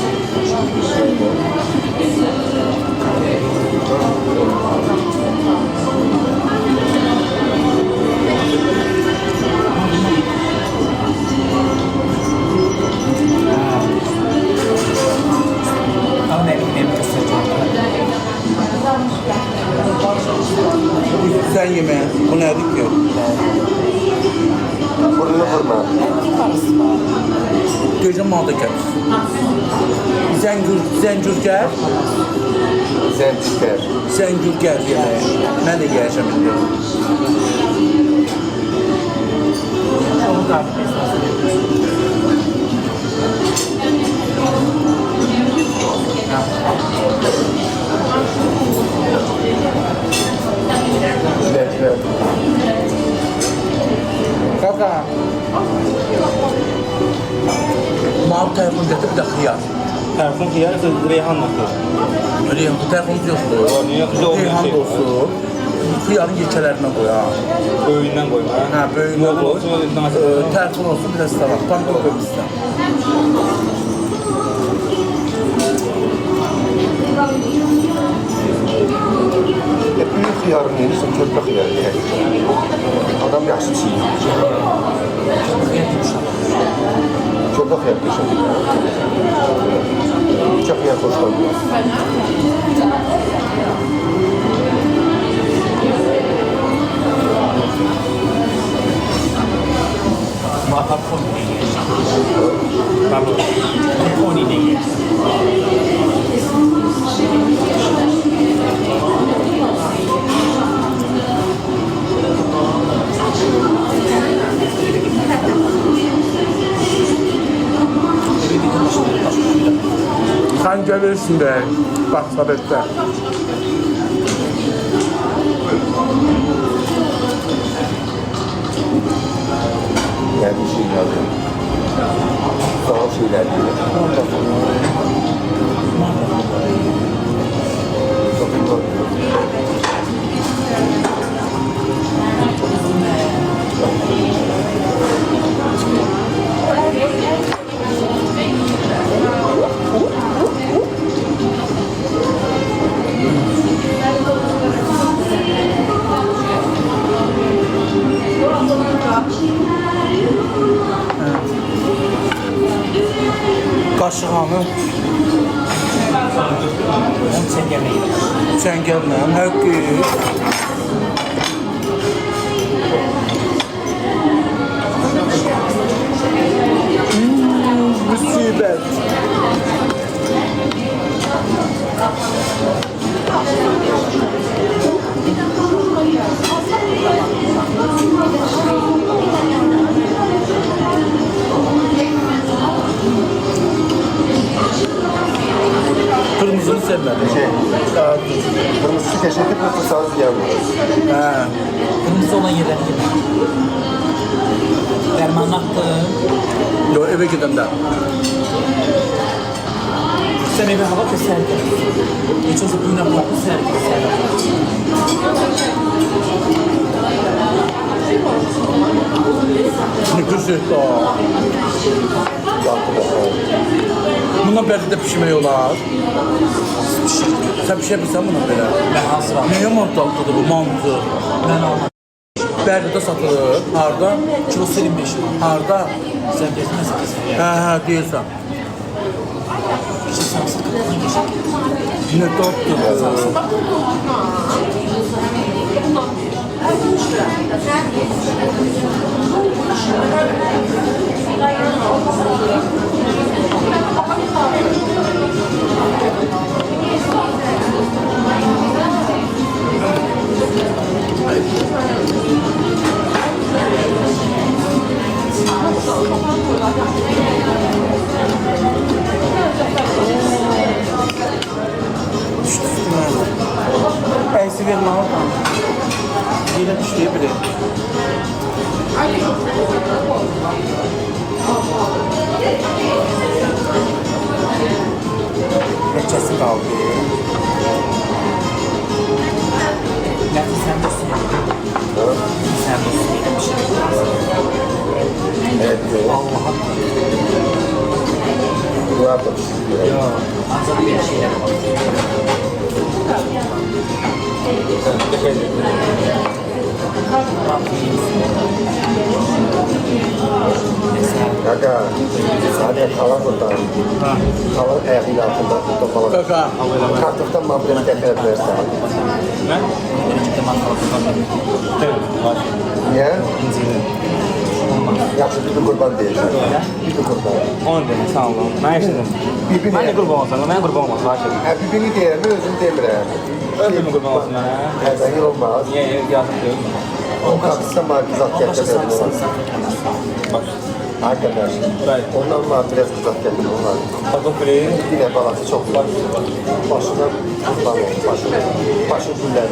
Speaker 5: Ama ben yemeğimi göstereceğim.
Speaker 1: Sen yemeği. Bu nedir ki?
Speaker 4: Burnunu vurma.
Speaker 1: Gözüm mal da görsün. Zencürger.
Speaker 4: Zentiker.
Speaker 1: Zencürger yemeği. Ben de yiyeceğim indi.
Speaker 5: Onu da esnasında.
Speaker 4: Zentiker.
Speaker 1: Kaka. Mal telefon getir bir de hıyar.
Speaker 3: Tərfun xiyar, reyhan nasıl?
Speaker 1: Reyhan, tərximiz yoxdur.
Speaker 3: O, niyə? Bizdə olmayan
Speaker 1: Reyhan
Speaker 3: şey.
Speaker 1: olsun. Xiyarın yekələrinə qoy ha.
Speaker 3: Böyüyündən qoyma.
Speaker 1: Hə, böyüyünə
Speaker 3: Yoğurt
Speaker 1: qoy.
Speaker 3: olsun, o da
Speaker 1: Tərxin olsun, bir də salak. Pomidor qoymuşsan.
Speaker 4: Büyük xiyarın neyirsən, körpə xiyarı deyək. Adam yaxşı çiğnir. Körpə xiyar peşək. Çox xiyar xoşlanmıyor.
Speaker 5: Muhakkak koni ne yersin? Pardon. Koni ne yersin?
Speaker 1: Sen gelirsin be. Bak sabette.
Speaker 4: Yani bir şey yazdım. Daha şeyler diyor.
Speaker 1: Kaşığanı
Speaker 5: Sen yemeği.
Speaker 1: çengellə, həqqi. Müsibət. Kırmızını sevmədim.
Speaker 4: Kırmızı keşfedip nasıl sağlık yanmıyor.
Speaker 1: Hə.
Speaker 5: Kırmızı olan yerleri yeme. Derman attın.
Speaker 1: Yo, evə gedəndə.
Speaker 5: Sen eve hava keserdi. Hiç olsa bugün hava keserdi.
Speaker 1: Nüfus etdi o. Bundan belki de pişirmək olar. Sən pişirə bilsən bunu belə?
Speaker 5: Ben hazıram.
Speaker 1: Nəyə mantıqlıdır bu mantı?
Speaker 5: Ben almadım.
Speaker 1: Bərdə satılır. Harda?
Speaker 5: Kilosu 25 lira.
Speaker 1: Harda?
Speaker 5: Sen gezmezsin kesin.
Speaker 1: Hə, deyirsən.
Speaker 5: İşte samsın kapına geçecek.
Speaker 1: Nə tapdın? Əysi vermə oradan. Yine düşdüyü biri. Neçəsi qaldı?
Speaker 5: Nerede sen de sunuyorsun? Sen de sunuyorsun bir şey.
Speaker 4: Evet diyor.
Speaker 5: Allah'a
Speaker 4: Bu yaptım sizi.
Speaker 5: ya. Azat bir şeyler var.
Speaker 4: Kaka, hadi kalan buradan. Kalan ayağının altında topalan.
Speaker 1: Kaka.
Speaker 4: Kartıktan mabret getirebilirsin.
Speaker 3: Ne?
Speaker 5: Gelecekte mantıklı.
Speaker 3: Evet, var.
Speaker 4: Niye?
Speaker 5: İncil'in. Olmaz.
Speaker 4: Yaxşı bir de kurban değilsin. Bir de kurban.
Speaker 3: Onu demek, sağ olun. Ben yaşadım.
Speaker 4: Birbirine.
Speaker 3: Ben de kurban olsam, ben kurban olmaz, var şey.
Speaker 4: Ha, birbirini deyirəm, özüm demirəm.
Speaker 3: Öldürme kurban olsun bana.
Speaker 4: Hər zaman olmaz.
Speaker 3: Niye yazık değil?
Speaker 4: O kartıktan mabret
Speaker 5: Başa
Speaker 4: getirebilirsin.
Speaker 5: sarılsın.
Speaker 3: Bak,
Speaker 4: Arkadaş,
Speaker 3: Evet.
Speaker 4: ondan mabret kızak getirebilirsin.
Speaker 3: takım kuleyi.
Speaker 4: Yine balası çok var. Başına kurban olsun, başına. Başı güller.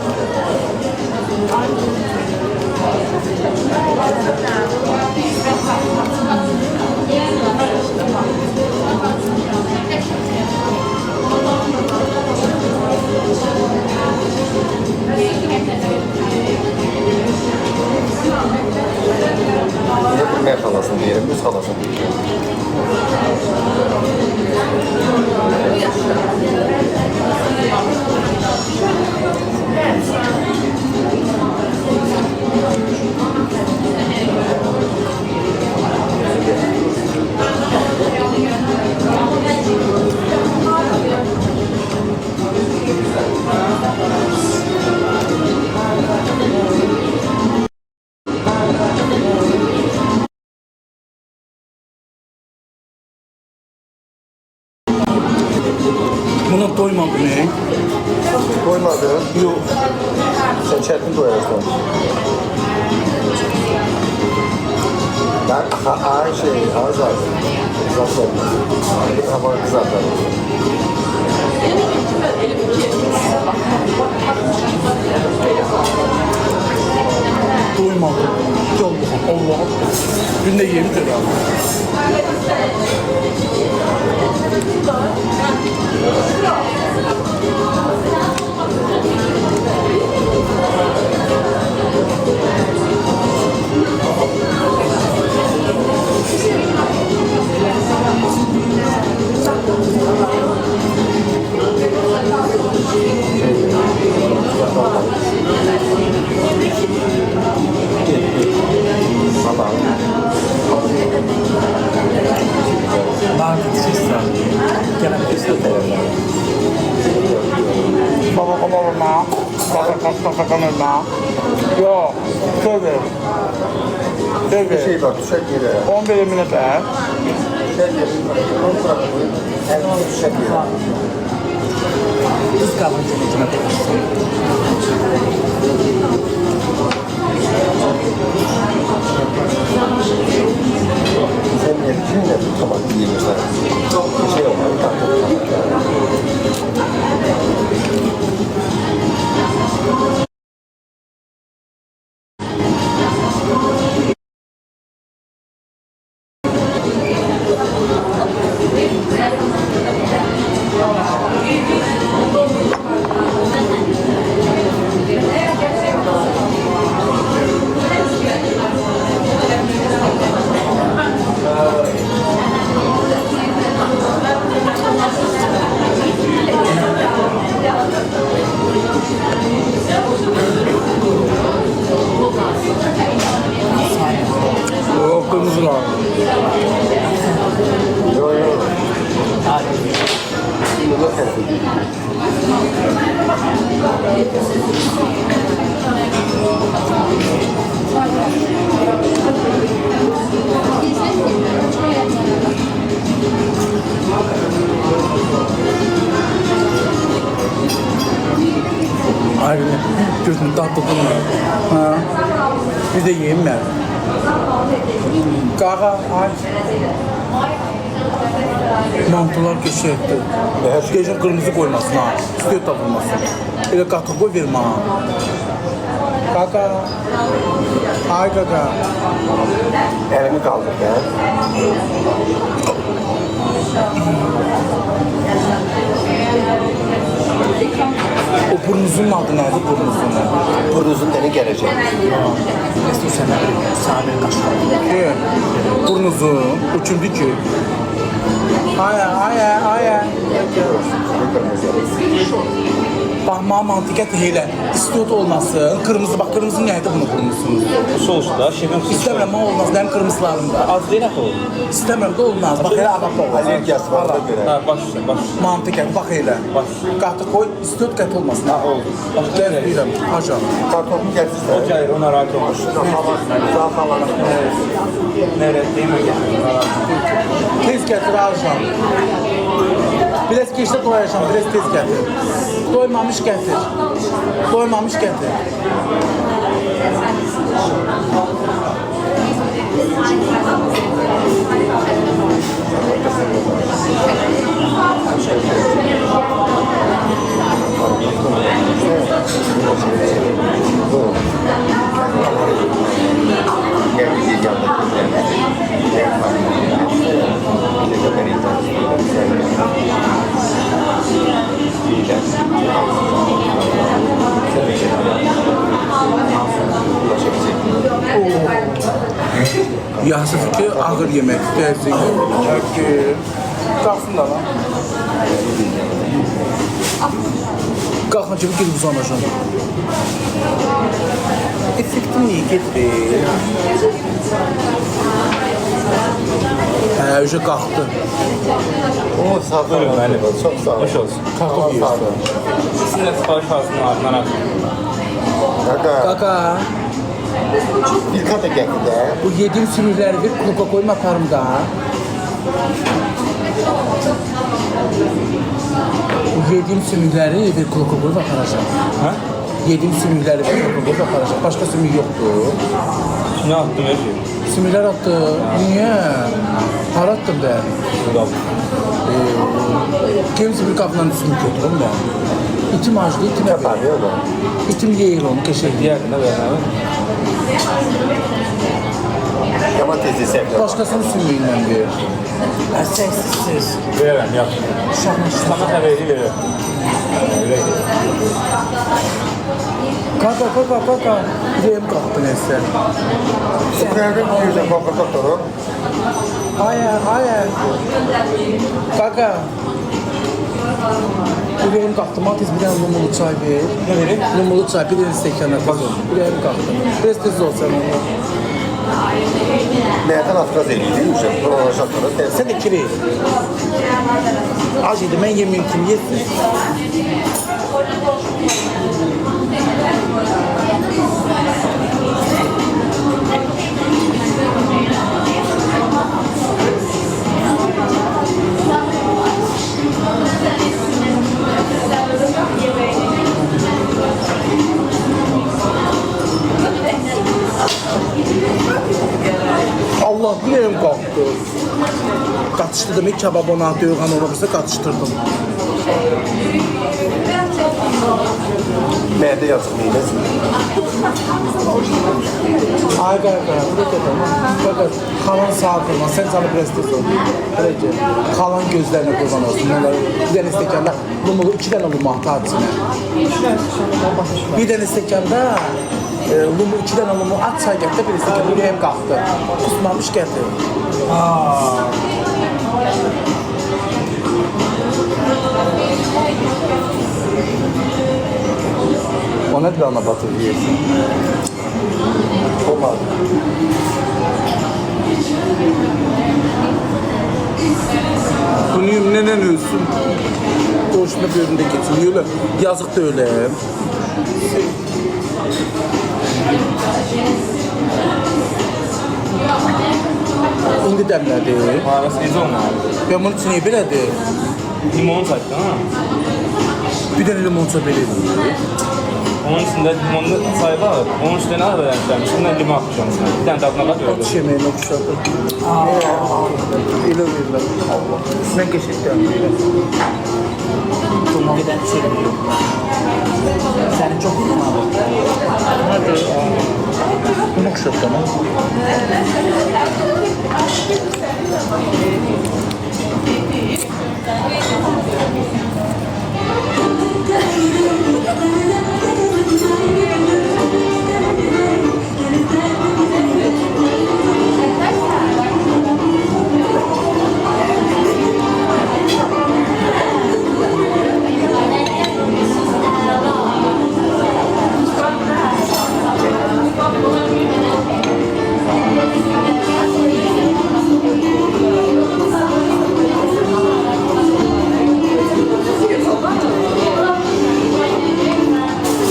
Speaker 1: Buna doymadım ne?
Speaker 4: Doymadın.
Speaker 1: Yok.
Speaker 4: Sen çetin doyarsan. Ben ağız aldım. Nasıl olmaz? Ama kızartalım.
Speaker 1: Doymadım. Allah'ım. Günde yemin ederim. Narkotiksa. Gene bir kez Baba baba. Baba. Yok. Söyle.
Speaker 4: Bir şey bak, düşer yere.
Speaker 1: 11 minut er.
Speaker 4: Düşer yere. Onu bırakın. Elini düşer yere.
Speaker 1: Kız kahveci içine
Speaker 4: Sen ne tamam yiyeyim sana. Bir şey olmaz.
Speaker 1: Yok kırmızılar.
Speaker 4: Yok yok. Bunu da kesin.
Speaker 1: Ayrıca gözünü tatlı durma. Ha. Bir de yiyeyim ben. Kaka, ay. Mantılar geçi etti. Gecin kırmızı koymasın ha. Üstüye tapılmasın. Öyle kaka koy verme ha. Kaka. Ay kaka.
Speaker 4: Elimi kaldır ya.
Speaker 1: O burnunuzun adı nerede burnunuzun?
Speaker 4: Burnunuzun deni gelecek.
Speaker 5: Mesut sen de sabir kaşlar.
Speaker 1: Burnunuzun uçundu ki. Ay. Baxma mantıqət elə. İstiot olmasın. Kırmızı bak kırmızı nədir bunu vurmuşsunuz?
Speaker 3: Sousda, şefin sosu.
Speaker 1: İstəmirəm mən olmaz. Mənim kırmızılarımda.
Speaker 3: Az deyil axı o.
Speaker 1: İstəmirəm də olmaz. Bax elə ağap olur.
Speaker 4: Alergiyası var da göre.
Speaker 3: Ha, baş üstə, baş üstə.
Speaker 1: Mantıqət bax elə.
Speaker 3: Baş.
Speaker 1: Qatı qoy, istiot qət olmasın.
Speaker 3: Ha, oldu. Bax,
Speaker 1: Gəl deyirəm. Acan.
Speaker 4: Kartopu getirsen.
Speaker 3: O gəlir, ona rahat olmaz. Nerede, değil mi?
Speaker 1: Tez gətir acan. Biraz keçdə doyacam, biraz tez gətir. Doymamış gətir. Doymamış gətir. Yaxşı ki, ağır yemək istəyirsin. Qalsın da lan. Qalxın ki, bir uzanacaq. Effektim niyə getdi? Hə, öcə qalxdı.
Speaker 4: O sağ ol.
Speaker 3: Buyurun, müəllim.
Speaker 4: Çok sağ ol.
Speaker 3: Hoş olsun.
Speaker 1: Kartof yiyorsun.
Speaker 3: Sizinlə sipariş alsın ardından atın.
Speaker 4: Kaka.
Speaker 1: Kaka,
Speaker 4: Bir kata geldi de.
Speaker 1: bu yediğim sümükləri bir kluba koyma aparım da. Bu Yediğim sümükleri bir kuluka koyup aparacağım.
Speaker 3: Ha?
Speaker 1: Yediğim sümükleri bir kuluka koyup aparacağım. Başka sümük yoktu.
Speaker 3: Ne yaptım her şeyi?
Speaker 1: Sümükler attı. Niye? Para attım ben.
Speaker 3: Burada aldım.
Speaker 1: Kim sümük kapıdan sümük götürüm ben. İtim acıdı, itim eve.
Speaker 4: Tanıyor mu?
Speaker 1: İtim yiyir onu, keşke.
Speaker 3: Diğerinde ben abi.
Speaker 4: Ama teyze sevdi.
Speaker 1: Başkasının sümüğüyle bir. Sessiz.
Speaker 3: Veremem, yap. Sana haberi veririm. Öyle.
Speaker 1: Kaka. Yüreğim kalktı neyse.
Speaker 4: Süperden yüzden bakır doktoru.
Speaker 1: Hayır. Kaka. Yüreğim kalktı. Matiz bir tane lumulu çay ver.
Speaker 3: Ne vereyim?
Speaker 1: Lumulu çay, bir tane stekana kızım. Yüreğim kalktı. Biraz tez ol sen onu.
Speaker 4: Nereden atraz eliydi? Şatlara.
Speaker 1: Sen de kiri. Acıydı, ben yemeyeyim kim yesin. Allah yüreğim kalktı. Katıştı demek kebab ona atıyor, olursa katıştırdım.
Speaker 4: Merde yazık neylesin?
Speaker 1: Ay kaka, fakat kalan sağ durma, sen sana prestes ol. Böylece kalan gözlerine kurban olsun. Bunları bir tane istekanda, lumulu 2 tane lumu at içine. Bir tane istekanda, lumu 2 tane lumu at çay getir, bir istekanda yüreğim kalktı. Kusmamış getir. Ona bir ana batır yiyesin.
Speaker 4: Olmadı.
Speaker 1: Bunu nenen ölsün. Doğuşunda bölümde geçiniyorlar. Yazık da öyle. İndi demlədi.
Speaker 3: Mağarası necə olmalı?
Speaker 1: Ben bunun için iyi belədi.
Speaker 3: Limon saçtı ha.
Speaker 1: Bir dənə limon çöp eləydim.
Speaker 3: Onun içində limonlu sayı var. Onun üstüne ne kadar yapmışım? Şimdi limon atmışım. Bir tane tadına bak
Speaker 1: Ot
Speaker 3: gördüm.
Speaker 1: yemeğine oxşadı. Elə verirlər. Allah. Mən keçirdim.
Speaker 5: Çok giden bir şey de yok. Senin çok iyi abi.
Speaker 1: Hadi. Bunu oxşadı bana.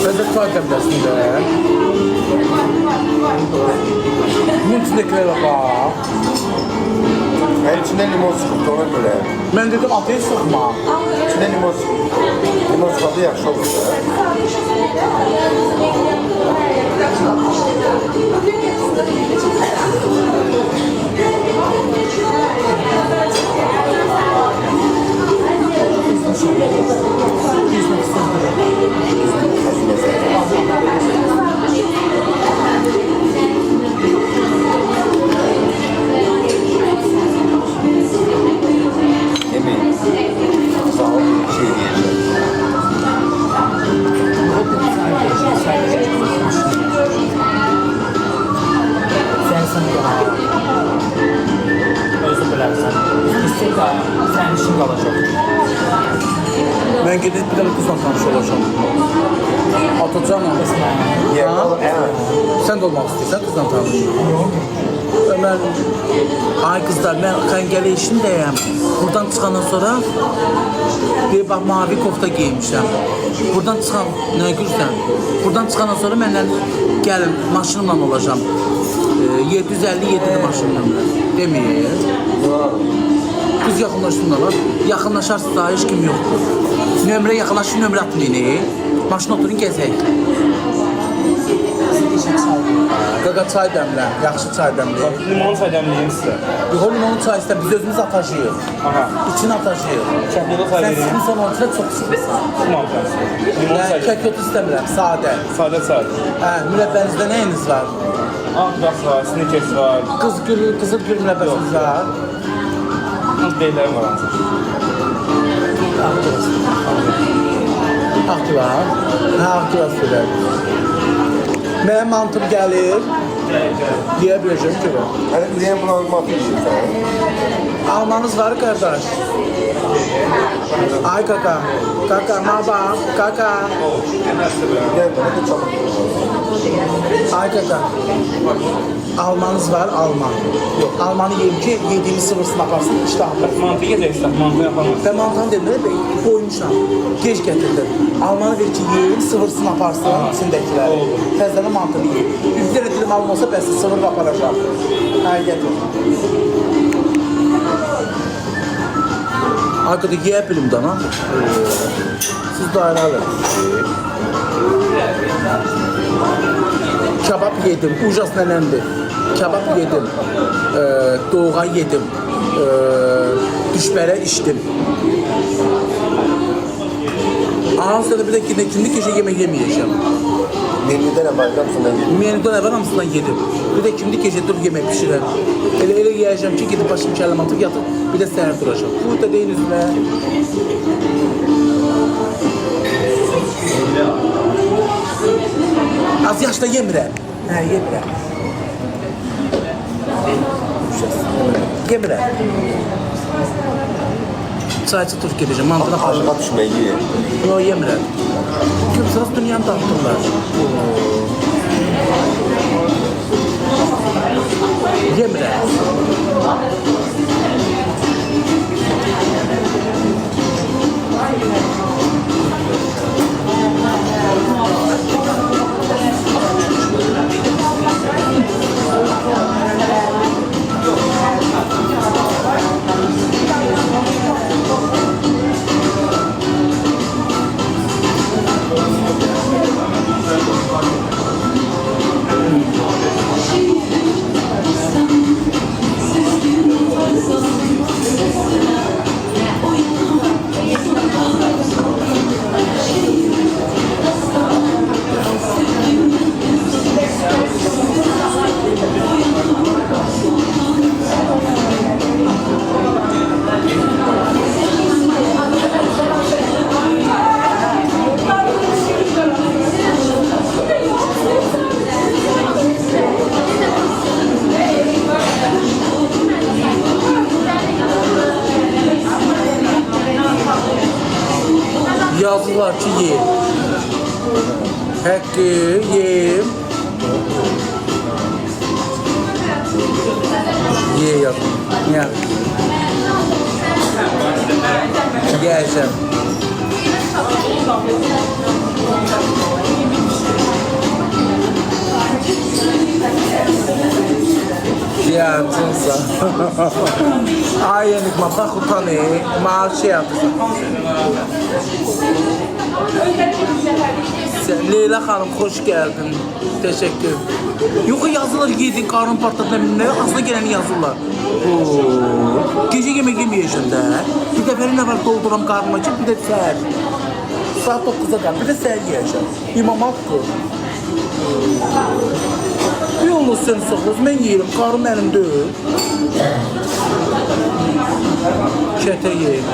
Speaker 1: Lezzet var demləsin də. Bunun içindəkilərə bax.
Speaker 4: Ben içinden limon sıkıntı ona göre.
Speaker 1: Mən dedim atayı sıxma.
Speaker 4: İçinden limon sıkıntı. Limon sıkıntı yaxşı olur. Yemeğin. Sağ ol. Şey diyeceğim.
Speaker 5: Sen sana özür dilersen. İstek de senin işin kalacak.
Speaker 1: Mən gedib bir dənə qızla tanış olacağam. Atacağım onu.
Speaker 4: Yer
Speaker 1: Ha?
Speaker 4: olur. Evet.
Speaker 1: Sən də olmaq istəyirsən qızla tanış. Mən, ay qızlar, mən Xəngəli işindəyəm. Buradan çıxandan sonra bir bax, mavi kofta giymişəm. Buradan çıxan, nə görürsən? Buradan çıxandan sonra məndən gəlin, maşınımla olacağam. 757 maşınla. Demir. Biz yaxınlaşsınlar. Yaxınlaşarsınız, daha heç kim yoxdur. Nömrə yaxınlaşın, nömrə atın məni. Maşın oturun, gəzək. Qaqa çay dəmlə, yaxşı çay dəmlə.
Speaker 3: Limon çay dəmləyim sizə.
Speaker 1: Yox, limonun çay istə, biz özümüz atacağıq.
Speaker 3: Aha.
Speaker 1: İçini atacağıq.
Speaker 3: Kəkyotu çay
Speaker 1: Sən
Speaker 3: vereyim.
Speaker 1: sıxırsan onun içində çox sıxırsan.
Speaker 3: Limon çay. Limon
Speaker 1: Yəni,
Speaker 3: çay.
Speaker 1: kəkyotu istəmirəm, sadə.
Speaker 3: Sadə çay.
Speaker 1: Mürəbbənizdə nəyiniz var?
Speaker 3: Ağdaş var, snikers var.
Speaker 1: Qızıl gül mürəbbəsiniz var.
Speaker 3: Beylərim var ancaq.
Speaker 1: Aktılar. Aktılar söylər. Mənim mantım gəlir. Deyə biləcəm ki,
Speaker 4: Hani ürəyən bulanmaq yiyirsən.
Speaker 1: almanız var qardaş. Ay kaka. Kaka, ma bak. Kaka.
Speaker 4: Ürəyən bana da çabuk.
Speaker 1: Ay kaka. Almanız var, alman. Yok, almanı yiyeyim ki, yediğimiz sıvırsın aparsın, iştahım.
Speaker 3: Mantı yiyəcəksən, mantı yapamazsın.
Speaker 1: Ben mantan dedim de koymuşam. Geç getirdim. Almanı ver ki yiyeyim, sıvırsın aparsın içindekileri. Təzədən mantını yiyeyim. Bir de dilim alım olsa bəs sıvır aparacağım. Ha getir. Arkada yiyə bilim dana. Siz dairə alın. Kebap yedim, ucaz nənəmdir. Kebap yedim, doğan yedim, düşbərə içdim. Ağızda da bir də ikindi gecə yemək yeməyəcəm.
Speaker 4: Menüdə nə var, hamısından yedim.
Speaker 1: Menüdən əvvəl hamısından yedim. Bir də ikindi gecə dur yemək pişirəm. Elə yiyəcəm ki, gedib başım kələm atıb yatıb, bir də səhər duracam. Bu da deyin üzrə. Az yaşda yemirəm. Hə, yemirəm. Yemirəm. Çayçı Türk gedəcəm, mantına xaşım.
Speaker 4: Aşığa düşmək yiyir.
Speaker 1: Yox, yemirəm. Kimsəz dünyanı dağıtırlar. Yemirəm. Yazılar ki ye. Hakkı ye. Ye yap. Ya. Geleceğim. Ya tunsa. Ay yenik ma bakutane ma şey yapsın. Leyla Hanım hoş geldin. Teşekkür. Yok yazılar yedin karnın patladı. Ne aslında geleni yazılar. Gece yemek yemeyeceğim de. Bir de ne var dolduram karnıma için bir de seher. Saat 9'a kadar bir de seher yiyeceğim. İmam Hakkı. Yolun sen soxuz, mən yeyirəm, qarım mənim deyil. Kətə yeyir.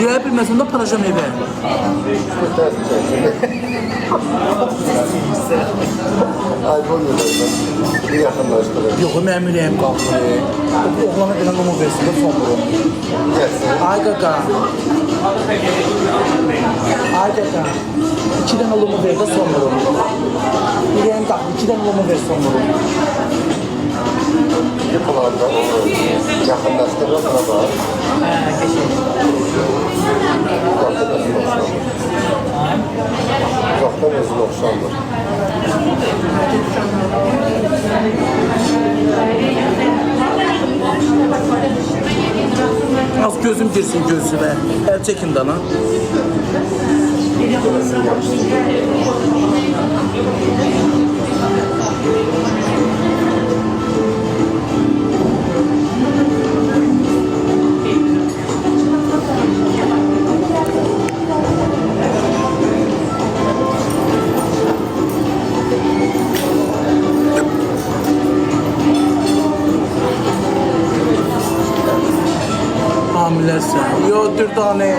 Speaker 1: Yeyə bilməsən də paracam evə.
Speaker 4: Ay boyuyorlar. Bir yakınlaştırır.
Speaker 1: Yox, mənim ürəyim qalxır. Oğlana gələn onu versin də son vurum.
Speaker 4: Gelsin.
Speaker 1: Ay qaqa. Ay qaqa. 2 dənə lumu ver də son vurum. Ürəyim qalxır, 2 dənə lumu ver son vurum.
Speaker 4: Bir kulağında onu yakınlaştırır. Buna bak. Uzaktan özün okşandır. Uzaktan özün okşandır.
Speaker 1: Az gözüm girsin gözünə. Əl çəkin dana. Hamiləsən. Yo, Dürdane.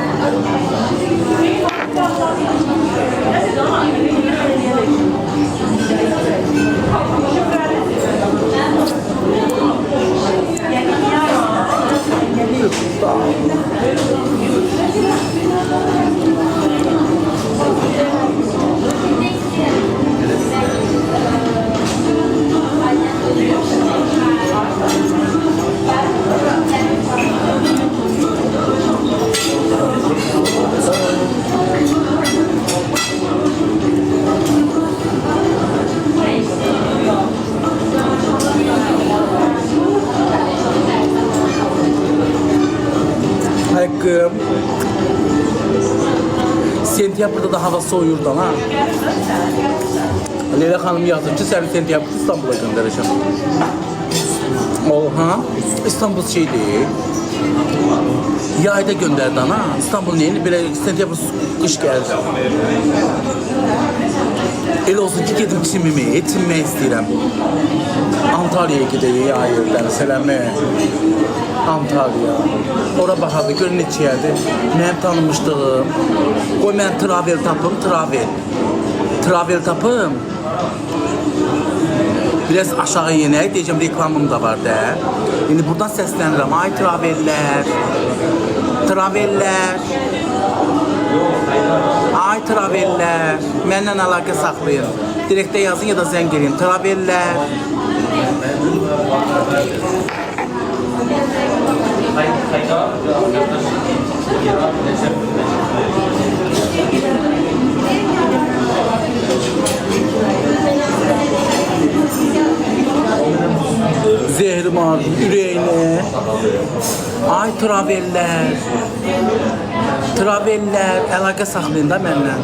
Speaker 1: Hakkım. Sentyabrda da hava soğuyurdan ha. Leyla Hanım yazır ki seni sentyabrda İstanbul'a göndereceğim. Oha. İstanbul şey değil. Yayda gönderdi ana. İstanbul'un yeni böyle sentyabr kış geldi. Elə olsun ki, gedim çimimi, çimmək istəyirəm. Antalya'ya gideyim yayırdan, sələmi. Antalya. Ora baxadı, gör neçəyədir. Mənim tanımışdığım. Qoy mən travel tapım, travel tapım. Biraz aşağı yenək, deyəcəm reklamım da var da. İndi buradan səslənirəm. Ay traveller. Ay traveller. Məndən əlaqə saxlayın. Direktə yazın ya da zəng edin. Traveller. Zehrim ağrı, ürəyinə. Ay traveller, əlaqə saxlayın da məndən.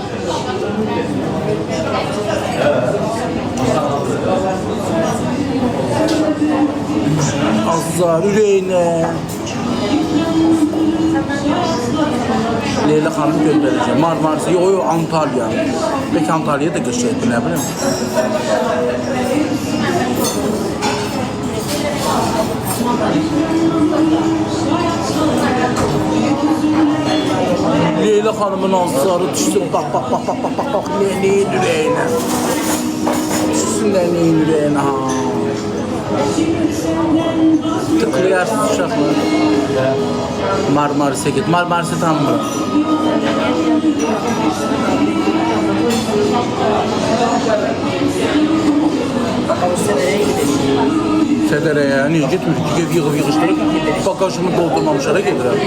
Speaker 1: Azar, ürəyinə. Leyla Hanım göndərəcəm. Marmaris, yo, Antalya. Belki Antalya'ya da geçecekti, ne bileyim. Leyla Hanım'ın azları düşsün. Bak. Neyin yüreğine. Düşsün de neyin yüreğine ha. Tıklayarsın uşaqlar. Marmaris'e git. Marmaris'e tanımıram. Sədərəyə, niyə getmir ki, yığıb yığışdırıb, bagajımı doldurmamışara gedirəm.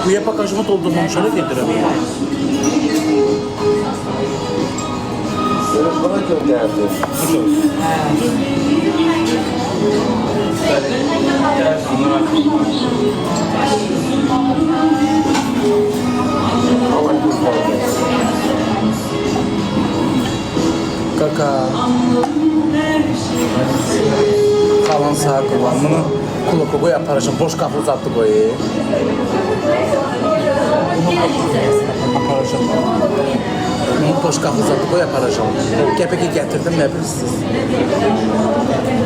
Speaker 1: Niyə bagajımı doldurmamışara gedirəm?
Speaker 4: Bana gönderdi.
Speaker 1: Kaka. Kalan sağ kullan. Bunu kuluku koy aparacağım. Boş kapı uzattı koy. Aparacağım. Bunu boş kapı uzattı koy aparacağım. Kepeki getirdim ne bilirsiniz?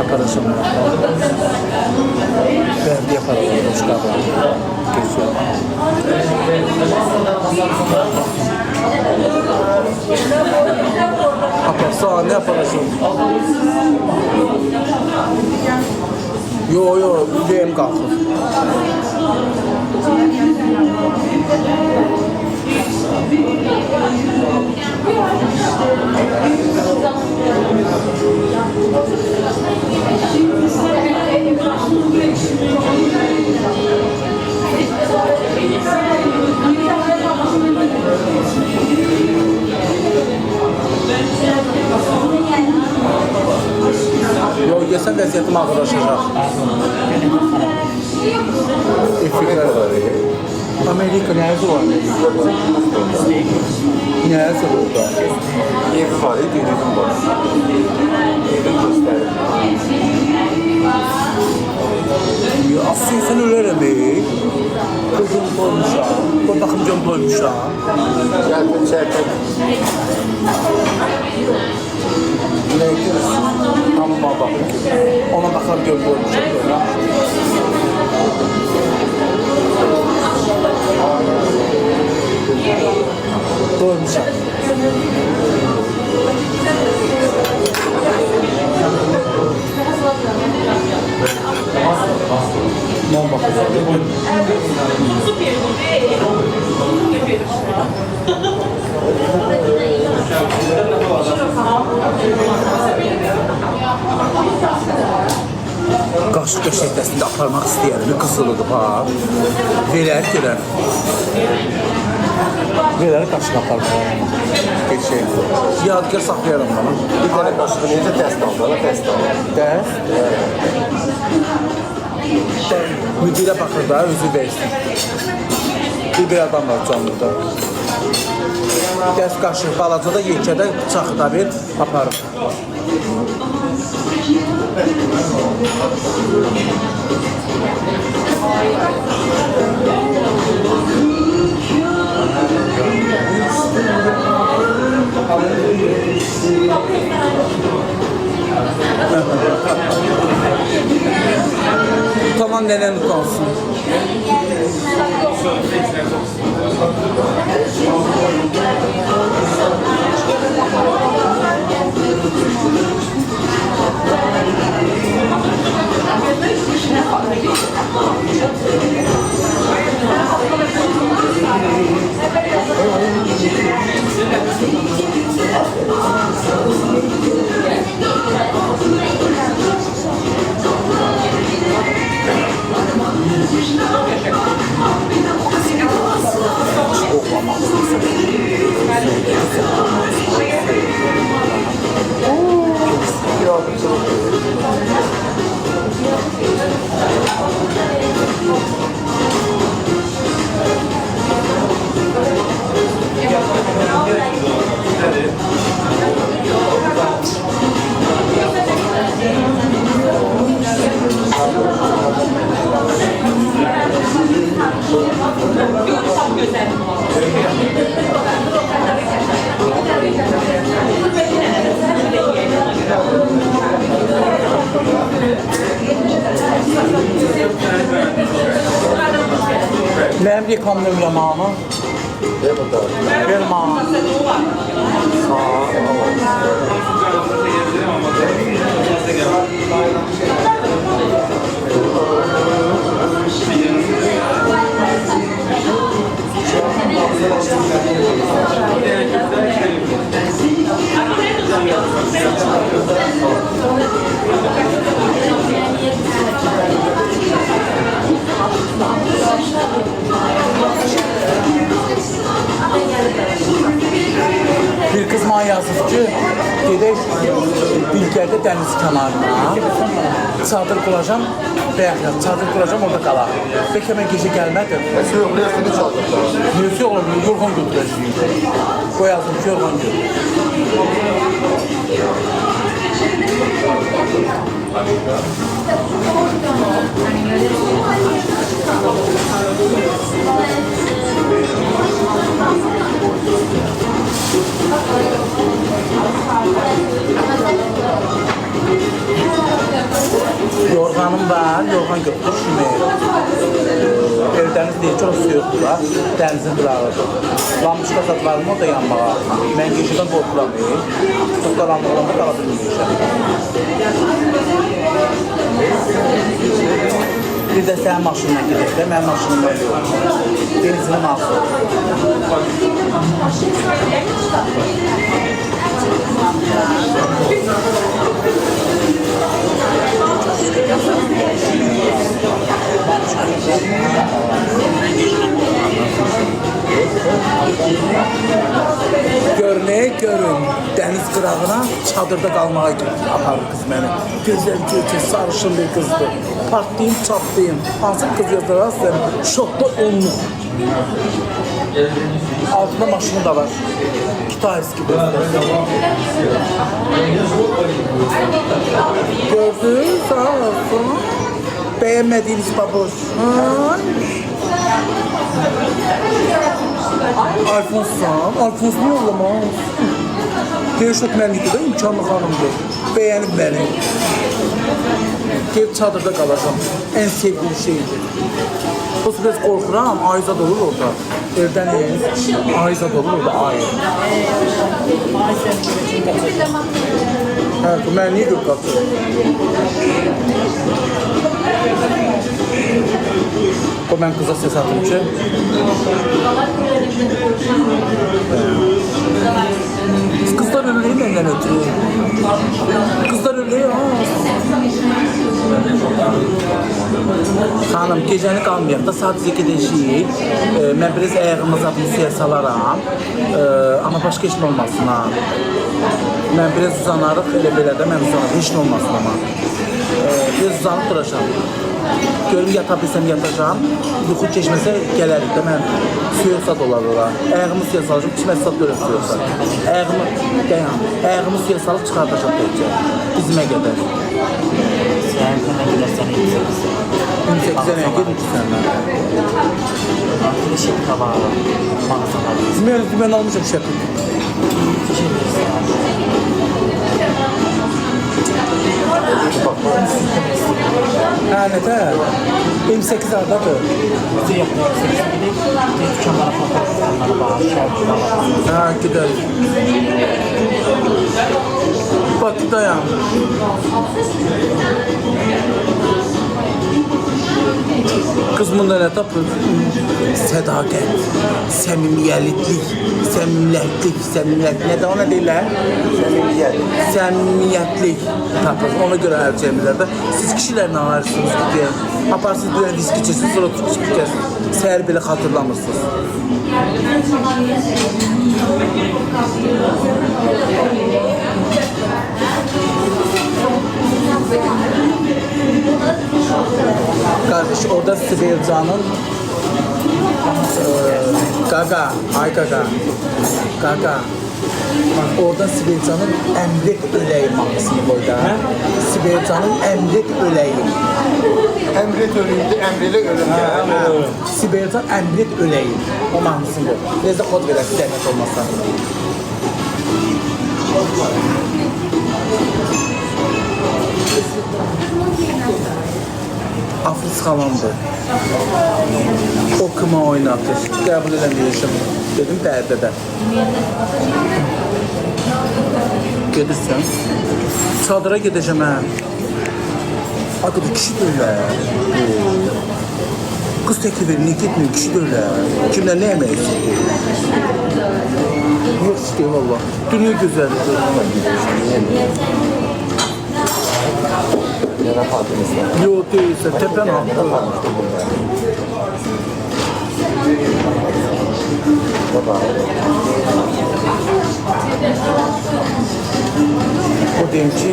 Speaker 1: Aparacağım. Ben de yaparım boş kapı. Kesiyorum. Aparsa ne aparacağım? Yo, ürəyim qalxır. Yo, yesen vəziyyətim ağırlaşacaq. Fikirlər Amerika nerede var Amerika'da? Nerede orada?
Speaker 4: Evi var, evim var. Evim gösterir.
Speaker 1: Ya sen ölərəm Kızım doymuşam. Qoy baxım gör doymuşam.
Speaker 4: Geldim çerken.
Speaker 1: Ne görürsün? Tamam baxım. Ona baxar gör doymuşam. Doymuşam. Não bakacağım. Qaşıq döşəkdəsində aparmaq istəyərəm, qısılıdır ha. Verər görər. Verər qaşıq aparmaq. Geçək. Yadgar saxlayaram bana.
Speaker 4: Bir tane kaşığı neyse test aldı, ona test aldı.
Speaker 1: Dərs. Müdirə baxır da, özü versin. Bir adam var canlıda. Dərs qaşıq balaca da yekədə bıçağı da bir aparır. Tamam neden utansın? Benim reklam nömrəm anı.
Speaker 4: Ne burada?
Speaker 1: Verim anı. Bir kız bana yazıb ki, gedək Bilgərdə dəniz kənarına çadır quracam və yaxud çadır quracam, orada qalaq. Bəlkə mən gecə gəlmədim.
Speaker 4: Sürüklüyorsunuz çadırda.
Speaker 1: Neyse oğlum, yorğan götürəcəyim. Qoy yazdım ki, yorğan götür. Yorğanım var, yorğan götür şimdi. Evdəniz deyil, çox suyuqdur da, dənizin qırağıdır. Lamışqa zadlarım o da yanmağa. Mən gecədən qorxuram, çox qaranlıq olanda qala bilməyəcəm. Bir də sənin maşınla gedək də, mənim maşınımda yox. Benzinim alsın. Görün, dəniz qırağına çadırda qalmağa aparır qız məni. Gözəl, gözəl, sarışın bir qızdır. Partlayım, çatlayım. Hansı qız yazararsa şokda onluq. Altında maşını da var. Kitayski bir gördünüz, sağ olsun. Beğenmediğiniz baboş. Alfonsan, Alfons niye olamaz? Gerçek mənlikdir də imkanlı xanımdır. Beğenib beni. Gelip çadırda kalacağım. En sevdiğim şeydir. O biraz korkuram, Ayzad olur orada. Evdeniz, Ayzad olur orada, ayı. Ha, bu mən niye gök qaçır? O mən qıza ses atım ki. Kızlar öyle benden ötürü. Kızlar öyle ya. Xanım, gecəni qalmayaq da sadəcə gedəcəyik. Mən biraz ayağımı zadımı suya salaram. Amma başqa heç nə olmasın ha. Mən biraz uzanarıq, elə belə də mən uzanarıq, heç nə olmasın amma. Biraz uzanıb duracağım. Görüm yata bilsəm yatacağım. Yuxu keçməsə gələrik də mən suya sad olar olar. Ayağımı suya salacağım, içməsə sad görür suya sad. Ayağımı suya salıb çıxardacağım deyəcək. Bizimə qədər.
Speaker 5: Sen hemen gidersen iyi.
Speaker 1: 18'e neye gidin ki senden?
Speaker 5: Bir şey kaba mağazalar.
Speaker 1: Ben almışım şefim.
Speaker 5: Teşekkür ederim.
Speaker 1: Ha ne de? 28 ardadır.
Speaker 5: Bizi yapıyor. Sevgili dükkanlara fotoğraflara bağışlar.
Speaker 1: Ha gidelim. Bakıdayım. Kız bunda ne tapır? Sadakat, samimiyetlik, ne de ona deyirlər? Səmimiyyətlik tapır. Ona görə əlçəmirlər də. Siz kişilər nə alırsınız ki? Aparsınız bir dənə viski içirsiniz, sonra tutuşursunuz. Səhər belə xatırlamırsınız. Kardeş orada Sibelcan'ın Gaga, ay Gaga, Gaga. Orada Sibelcan'ın Emret Öleyim mahnısını koydu. Sibelcan'ın Emret Öleyim.
Speaker 4: Emret ölüydü, Emre'yle ölüm.
Speaker 1: Sibelcan Emret Öleyim. O mahnısını koydu. Biraz da kod verək, zəhmət olmasa. Afris xalamdır. Okuma oynatır. Qəbul eləməyəcəm. Dedim pərdədə. Gedirsən. Çadıra gedəcəm hə. Akıda kişi döylər. Qız təklif edir, niyə getməyim, kişi döylər. Kimlər nə yemək istəyir? Yox istəyir valla. Dünya gözəldir. Yox deyilsə, təpən altı. O deyim ki,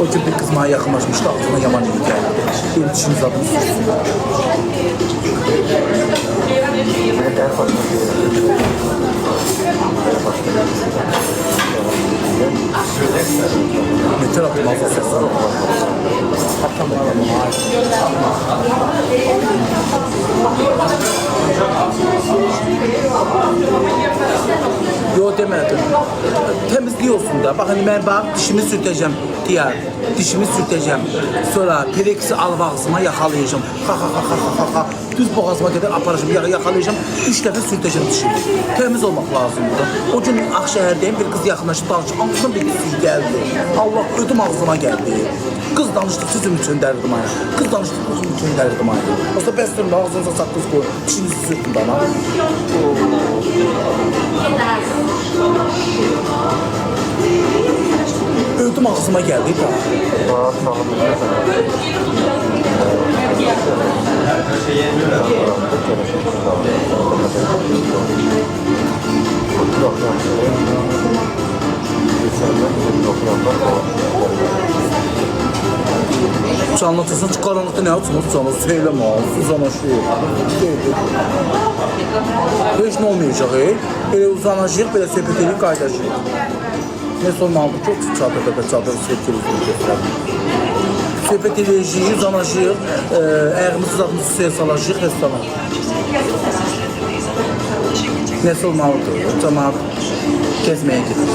Speaker 1: o gün bir kız bana yaxınlaşmışdı, ağzına yaman iyi gəldi. Deyim, dişiniz adını sürsün. Ne tarafı mağaza sesler o? Hatta bana Yo demədim. Temizlik olsun da. Bak hani ben dişimi sürteceğim diğer. Dişimi sürteceğim. Sonra Pirex'i alıp ağzıma yakalayacağım. Ha. Düz boğazıma kadar aparacağım. Yakalayacağım. 3 defa sürteceğim dişimi. Temiz olmak lazımdı. O gün Akşehir'deyim bir kız yakınlaşıp danıştı. Ağzına bir kız geldi. Allah ödüm ağzıma geldi. Kız danıştı sözümü çönderdim ayı. Kız danıştı sözümü çönderdim ayı. Aslında bestirdim ağzınıza sakız koy. Dişinizi sürtün bana. Ödüm ağzıma geldi da. Anlatırsın ki karanlıkta ne yapsın? Sana söyleme abi. Uzanaşıyor. Hiç ne olmayacak Böyle uzanaşıyıq, belə söhbət edib qaydaşıyıq. Ne olmalıdır ki, çadır sevgili söhbət edəcəyik, uzanaşıyıq, ayağımızı uzatımızı suya salaşıyıq və salam. Nəsə olmalıdır? Cəmaat gezməyə gedir.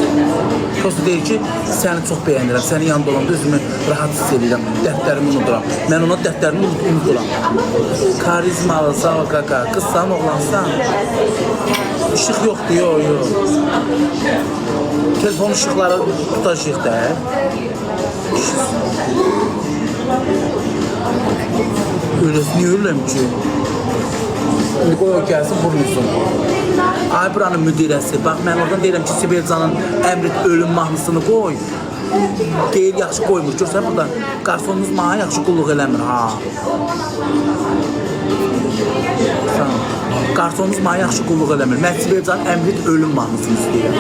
Speaker 1: Prosto deyir ki, səni çox bəyənirəm, sənin yanında olanda özümü rahat hiss edirəm, dərdlərimi unuduram. Mən ona dərdlərimi unuduram. Karizmalı, sağ ol qaka, qızsan, oğlansan. İşıq yoxdur, yox. Telefon ışıqları tutacaq da. Niye öyleyim ki? Şimdi qoy o gəlsin, vurmuşsun. Ay buranın müdirəsi, bax mən oradan deyirəm ki, Sibelcanın əmrit ölüm mahnısını qoy. Deyir, yaxşı qoymur. Görsən burada, qarsonunuz mənə yaxşı qulluq eləmir, ha. Qarsonunuz mənə yaxşı qulluq eləmir. Mən Sibelcanın əmrit ölüm mahnısını istəyirəm.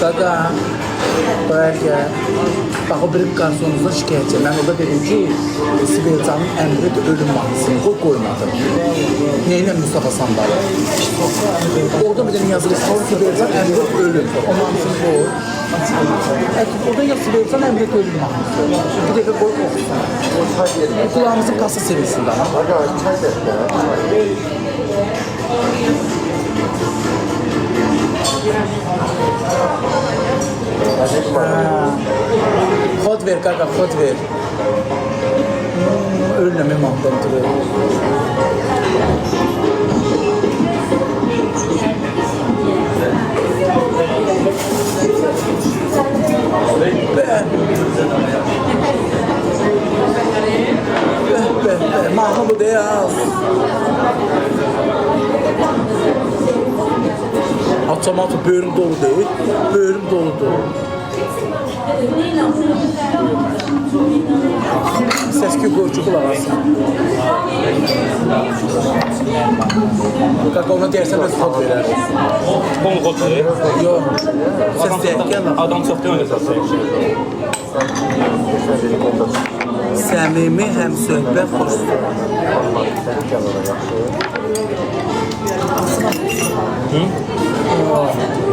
Speaker 1: Qaqa, bəlkə, bax o bir qarsonunuzdan şikayətçi. Mən orada dedim ki, Sibelcanın əmrit ölüm mahnısını qoymadım. Neylə Mustafa Sandalı? Orada bir dənə yazılır, Sibelcan əmrit ölüm. O mahnısını qoy. Orada ya Sibelcan əmrit ölüm mahnısı. Bir dəfə qoy oxusun. Kulağımızın kası seviyorsun daha.
Speaker 4: Aga, çay defter.
Speaker 1: Kod ver kaka, kod ver. Ölmeme mahvolduruyor. Mahmut bu değil az. Atamato böğrüm dolu değil, böğrüm doludur. Ses ki borcu kulak alsın. Kaka ona dersen biz kod verer.
Speaker 3: Konu kod verir.
Speaker 1: Yok. Ses değil, gel lan.
Speaker 3: Adam çox deyil əsas.
Speaker 1: Səmimi həm söhbət xoşdur.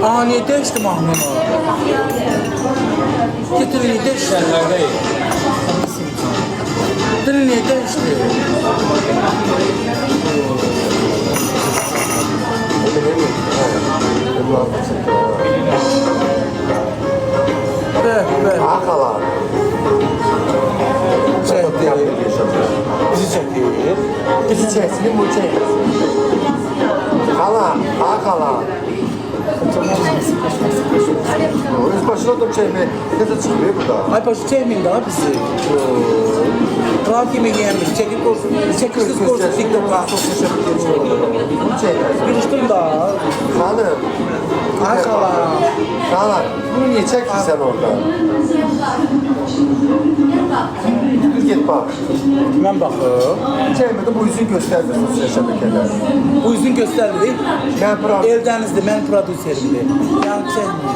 Speaker 1: Aa, niye değişti mahnını? Getir, niye değişti? Dili niye değişti? Be.
Speaker 4: Akalar.
Speaker 1: Çekti. Bizi çekti.
Speaker 4: Bizi çeksin, bu çeksin. Hala, akala. Öz başına da çekme. Ne de çıkıyor burada?
Speaker 1: Ay başı çekmeyin daha bizi. Kral kimi yiyemiz. Çekil korsun. Çekilsiz korsun. TikTok'a.
Speaker 4: Bu çeksin.
Speaker 1: Giriştim daha.
Speaker 4: Hanım.
Speaker 1: Akala.
Speaker 4: Hala, bunu niye çeksin sen orada? Düz git bak.
Speaker 1: Ben bakıyorum.
Speaker 4: Çekmedi, bu yüzünü gösterdi sosyal şebekeler.
Speaker 1: Bu yüzün gösterdi.
Speaker 4: Ben bırak.
Speaker 1: Eldənizdir, mən prodüserimdir. Yəni çəkmir.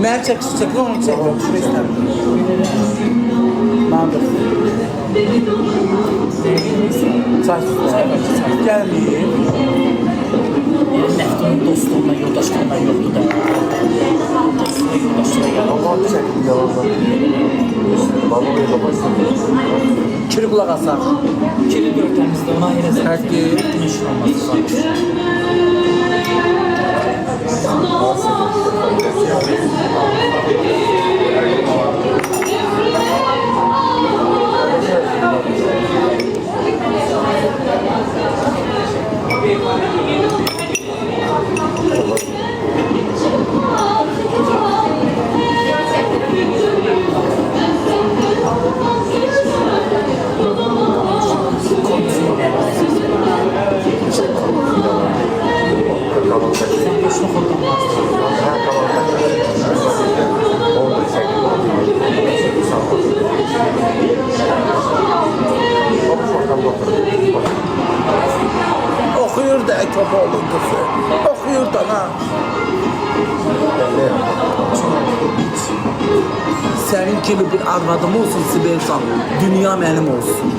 Speaker 1: Mən çəkir, onu çəkir. Şuraya istəmirəm. Məndir. Çay gəlməyib.
Speaker 5: Nəftin dostluğuna, yoldaşlığına yoktu da. Dostluğuna, yoldaşlığına yalan.
Speaker 4: Allah çekti yalanlar. Bana öyle babasın.
Speaker 1: Kiri qulaq asaq.
Speaker 5: Kiri dörtəmizdə ona ayrı
Speaker 1: Həqqi.
Speaker 5: güneş olması.
Speaker 1: Oxuyur da Əkropoğlu qızı. Oxuyur da ha. Senin gibi bir arvadım olsun Sibelsan, dünya benim olsun.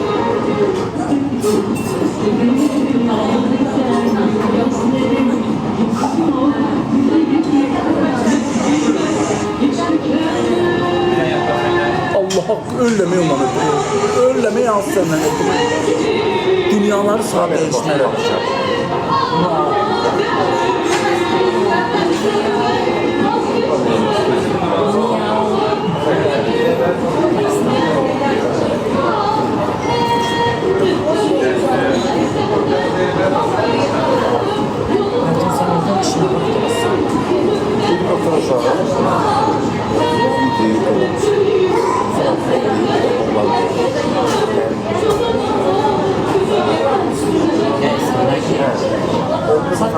Speaker 1: Allah hakkı ölleme ulan öpüyor. Ölleme yaz senden öpüyor. Dünyaları sağ değişmeler.
Speaker 5: Bence sen oradan işine bakıyorsun.
Speaker 4: Bir bakın aşağı.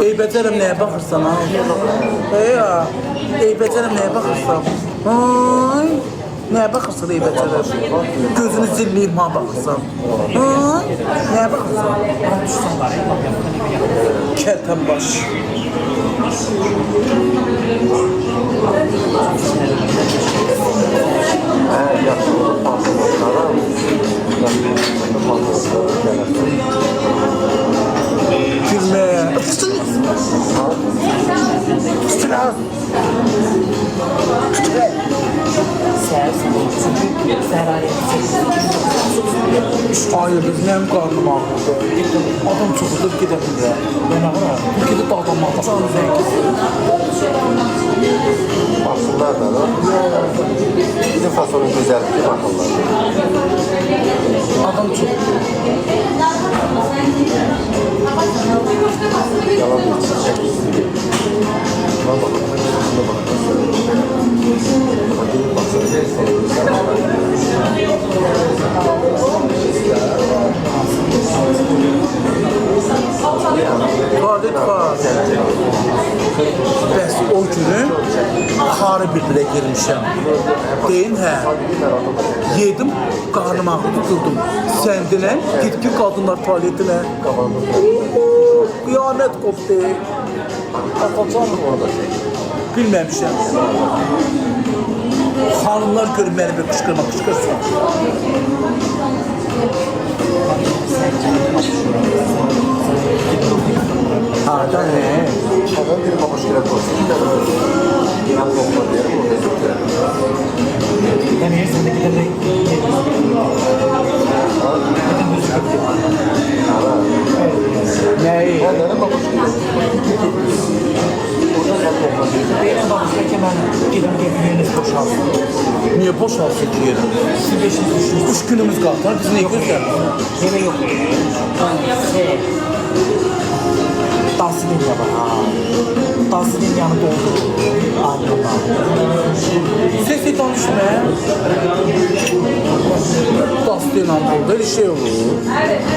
Speaker 1: Eybəcərəm nəyə baxırsan ha? Ya, eybəcərəm nəyə baxırsan? Ay, nəyə baxırsan eybəcərəm? Gözünü zilliyim ha baxırsan. Ay, nəyə baxırsan? Kərtən baş.
Speaker 4: Yaxşı olub pantolonlara.
Speaker 1: Gülmə. Tutun. Tutun ha.
Speaker 5: Seher çünkü Seher
Speaker 1: Hayır, biz mənim qarnım ağrıdı. Adam çoxudur gedə bilirəm.
Speaker 5: ben ağır.
Speaker 1: Türkiye'də də adam ağrıdı.
Speaker 4: Baksınlar da lan. Bizim fasonun güzelliği bakırlar.
Speaker 1: Adam çoxudur.
Speaker 4: Yalan bir çiçek. Buna bakın. Buna bakın. Ama gelip baksana.
Speaker 1: Tualet var. Bəs o günü xarı bir-birə girmişəm. Deyin, hə. Yedim, qarnım ağrı tuturdum. Sən denən, gitki qadınlar tualetinə. Qiyamət qopdu.
Speaker 4: Kapatalım orada.
Speaker 1: Bilməmişəm. Xanımlar görüb məni bir qışqırsın. Harada ne?
Speaker 4: Hemen bir babuşkile koysun. Ben lokma derim o bezikler.
Speaker 5: Ben her sene giderek
Speaker 1: Neyi?
Speaker 4: Ben derim babuşkile. Orada ben lokma derim.
Speaker 5: benim babamdaki ben giderek yeriniz boşalsın.
Speaker 1: Niye boşalsın ki yerim? 3 günümüz kaldı. Biz neyi gösterdik?
Speaker 5: Yine yok. Tahsilin de var ha. Tahsilin yanı doldu. Aydınlar.
Speaker 1: Sesi tanışma. Dastıyla oldu. Öyle şey olur.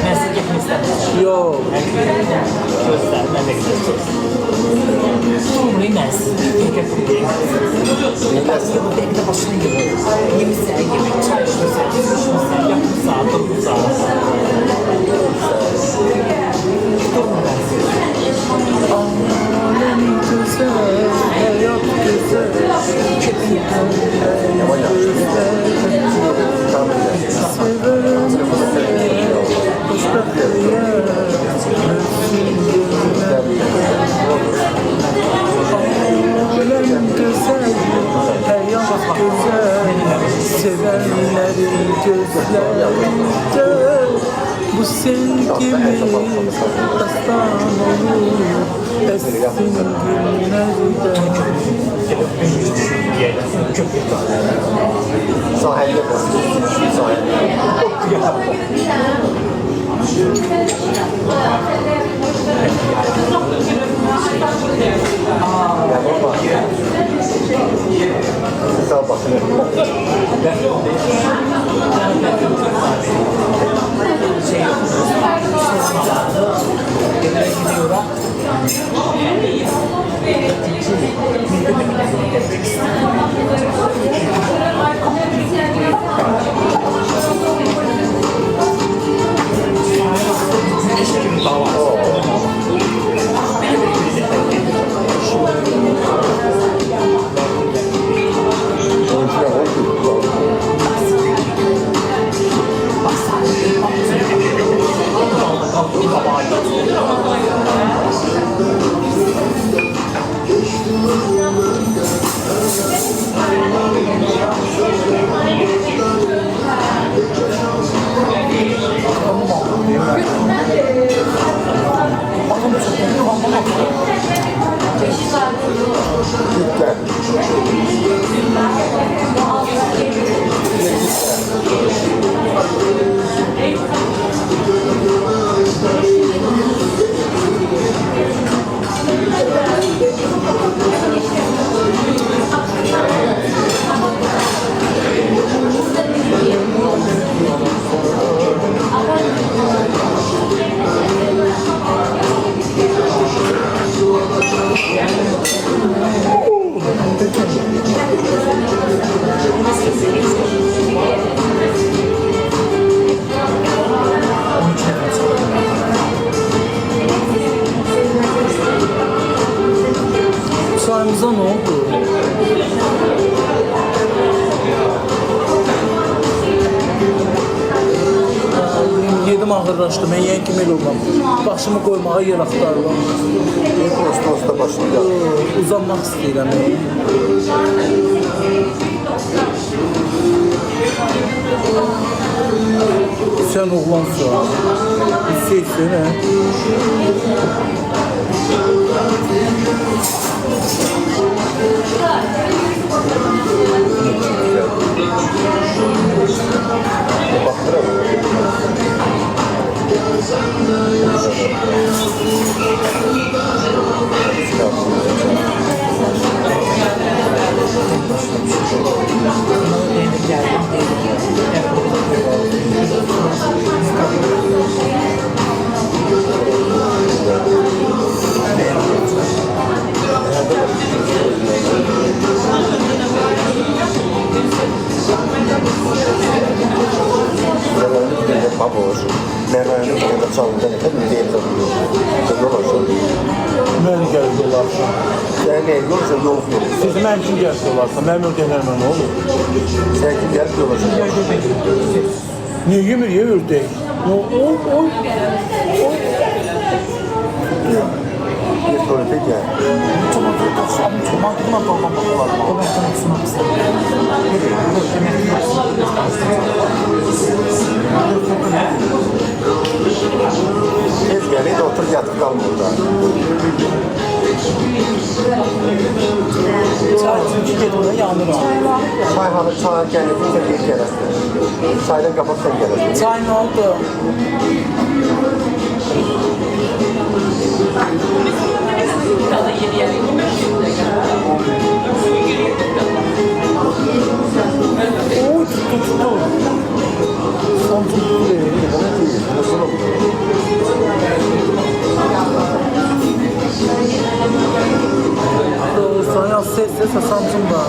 Speaker 5: Ben size gitmek istedim.
Speaker 1: Yok.
Speaker 5: Göster, ben de gideceğim. Burayı ben size getireyim. Belki de başına geliyor. Yemişse yemek, çay içmişse, içmişse, yapmışsa, durmuşsa. Durma ben size.
Speaker 1: Alem güzel, hayat güzel.
Speaker 4: Ama yaxşı.
Speaker 1: Alem güzel, hayat güzel. Sevenlerin gözlerinde bu sevgimiz dastan olur. Essin günlerde.
Speaker 4: Sahilde koysun. Sahilde. Ya baba. Siz al bakın. Oyuncular
Speaker 1: Kıza ne oldu? Yedim ağırlaşdı, mən yiyən kimi elə olmam. Başımı qoymağa yer axtarıram.
Speaker 4: Prosta başında.
Speaker 1: Uzanmaq istəyirəm. Sən oğlansan. Hisseysən, hə?
Speaker 4: Baboş. Merve'nin yanında çalınca ne kadar bir yerden yol olsun.
Speaker 1: Mən gəlib olarsan.
Speaker 4: Sen ne yol olsun yol olsun.
Speaker 1: Siz mənim üçün gəlib olarsan. Mənim ördəklərimə nə olur?
Speaker 4: Sen kim gelip yol olsun.
Speaker 1: Niyə yemir, ye ördək? Oy.
Speaker 4: Bir tuvalete gel. Tez gelin de otur yatıp kalma orada.
Speaker 1: Çay çünki gedəndə yanıram.
Speaker 4: Çay gelin sen bir gelesin. Çaydan kapat sen gelesin.
Speaker 1: Çay nə oldu? Oy, tuttu. Tam tuttu değil.
Speaker 4: Nasıl oldu?
Speaker 1: Doğrusu ya ses Samsun'da.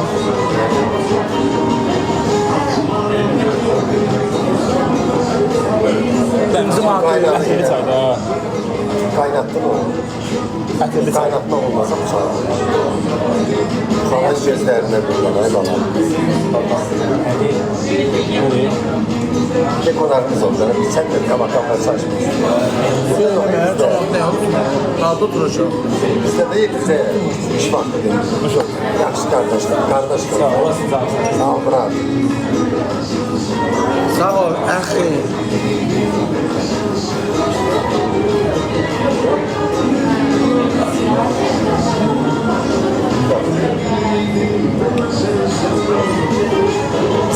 Speaker 1: Bizim
Speaker 4: Kaynattın
Speaker 3: Seni
Speaker 4: ya.
Speaker 3: çayda.
Speaker 4: Kaynattın mı?
Speaker 1: Ətəli çay.
Speaker 4: Kaynatma olmasa bu çay. Kalan gözlerine buradan ay bana. Ne konarımız oldu. Sen de kabak saçmıyorsun.
Speaker 1: Söyləməyə cavab nə yapsın? Qalda oturacaq.
Speaker 4: Bizde değil bize iş vakti değil. Yaxşı kardeşler, kardeşler.
Speaker 3: Sağ olasın, sağ olasın.
Speaker 4: Sağ ol, bravo.
Speaker 1: Sağ ol, əxi.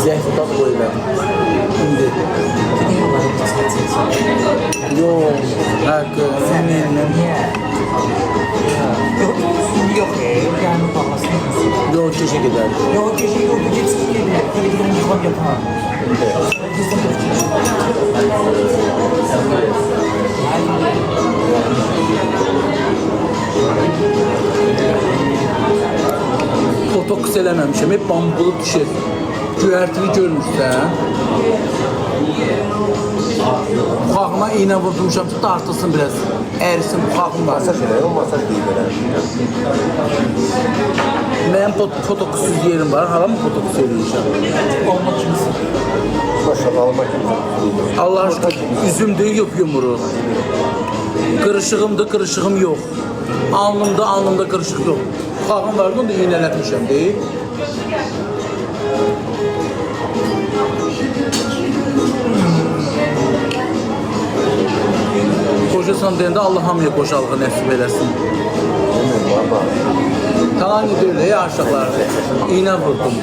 Speaker 1: Zəhri dad qoyular. İndi. Yox, həqqı, səninlə.
Speaker 5: Yok yani babasını.
Speaker 1: Yox, keşə gedər.
Speaker 5: Yok gece yok gece çıkıp geliyor. Böyle gidelim yıkıp yatar.
Speaker 1: Fotoks eləməmişəm, hep bambulu düşür. Göyərtini görmüşsən. Buxağıma iğnə vurdumuşam ki, dartılsın biraz. Ərisin buxağım var.
Speaker 4: Masaj elə, o masaj değil böyle.
Speaker 1: Mənim fotoksuz yerim var, hala mı fotoks eləyəcəm?
Speaker 4: Maşallah almak gibi.
Speaker 1: Allah aşkına üzümdür, yok yumru. Kırışığımdır, kırışığım yok. Alnımda kırışık yok. Buxağım vardı, onu da iğnələtmişəm, deyil. Qoşasan deyəndə Allah hamıya qoşalığı nəsib eləsin.
Speaker 4: Bilmiyorum ama.
Speaker 1: Talan ediyorlar ya aşağılar. İğne vurdum.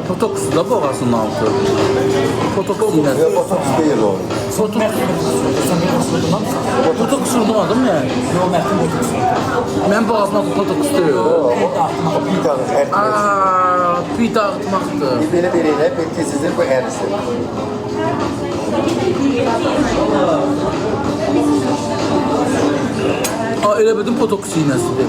Speaker 1: Botoksuz da boğazının altı. Botoks iğnəsi.
Speaker 4: Ya botoks değil o.
Speaker 1: Botoks vurdum ya.
Speaker 5: Yox, məhdum botoks.
Speaker 1: Mən boğazıma botoks deyil.
Speaker 4: O bir tane erkek.
Speaker 1: Aa, bir dağıtmaqdır.
Speaker 4: Belə belə bir tezizdir bu erisi.
Speaker 1: Aa, elə bildim botoks iğnəsidir.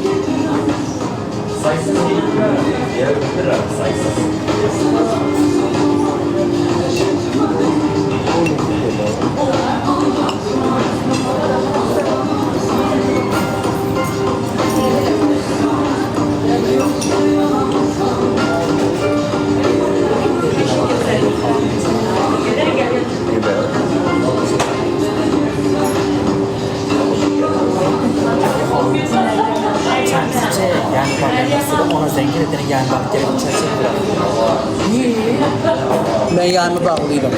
Speaker 5: Kendisce yani bakın ona zengin edene yani bak gelip çerçeve bırak. Niye?
Speaker 1: Mən yayımı bağlayıram.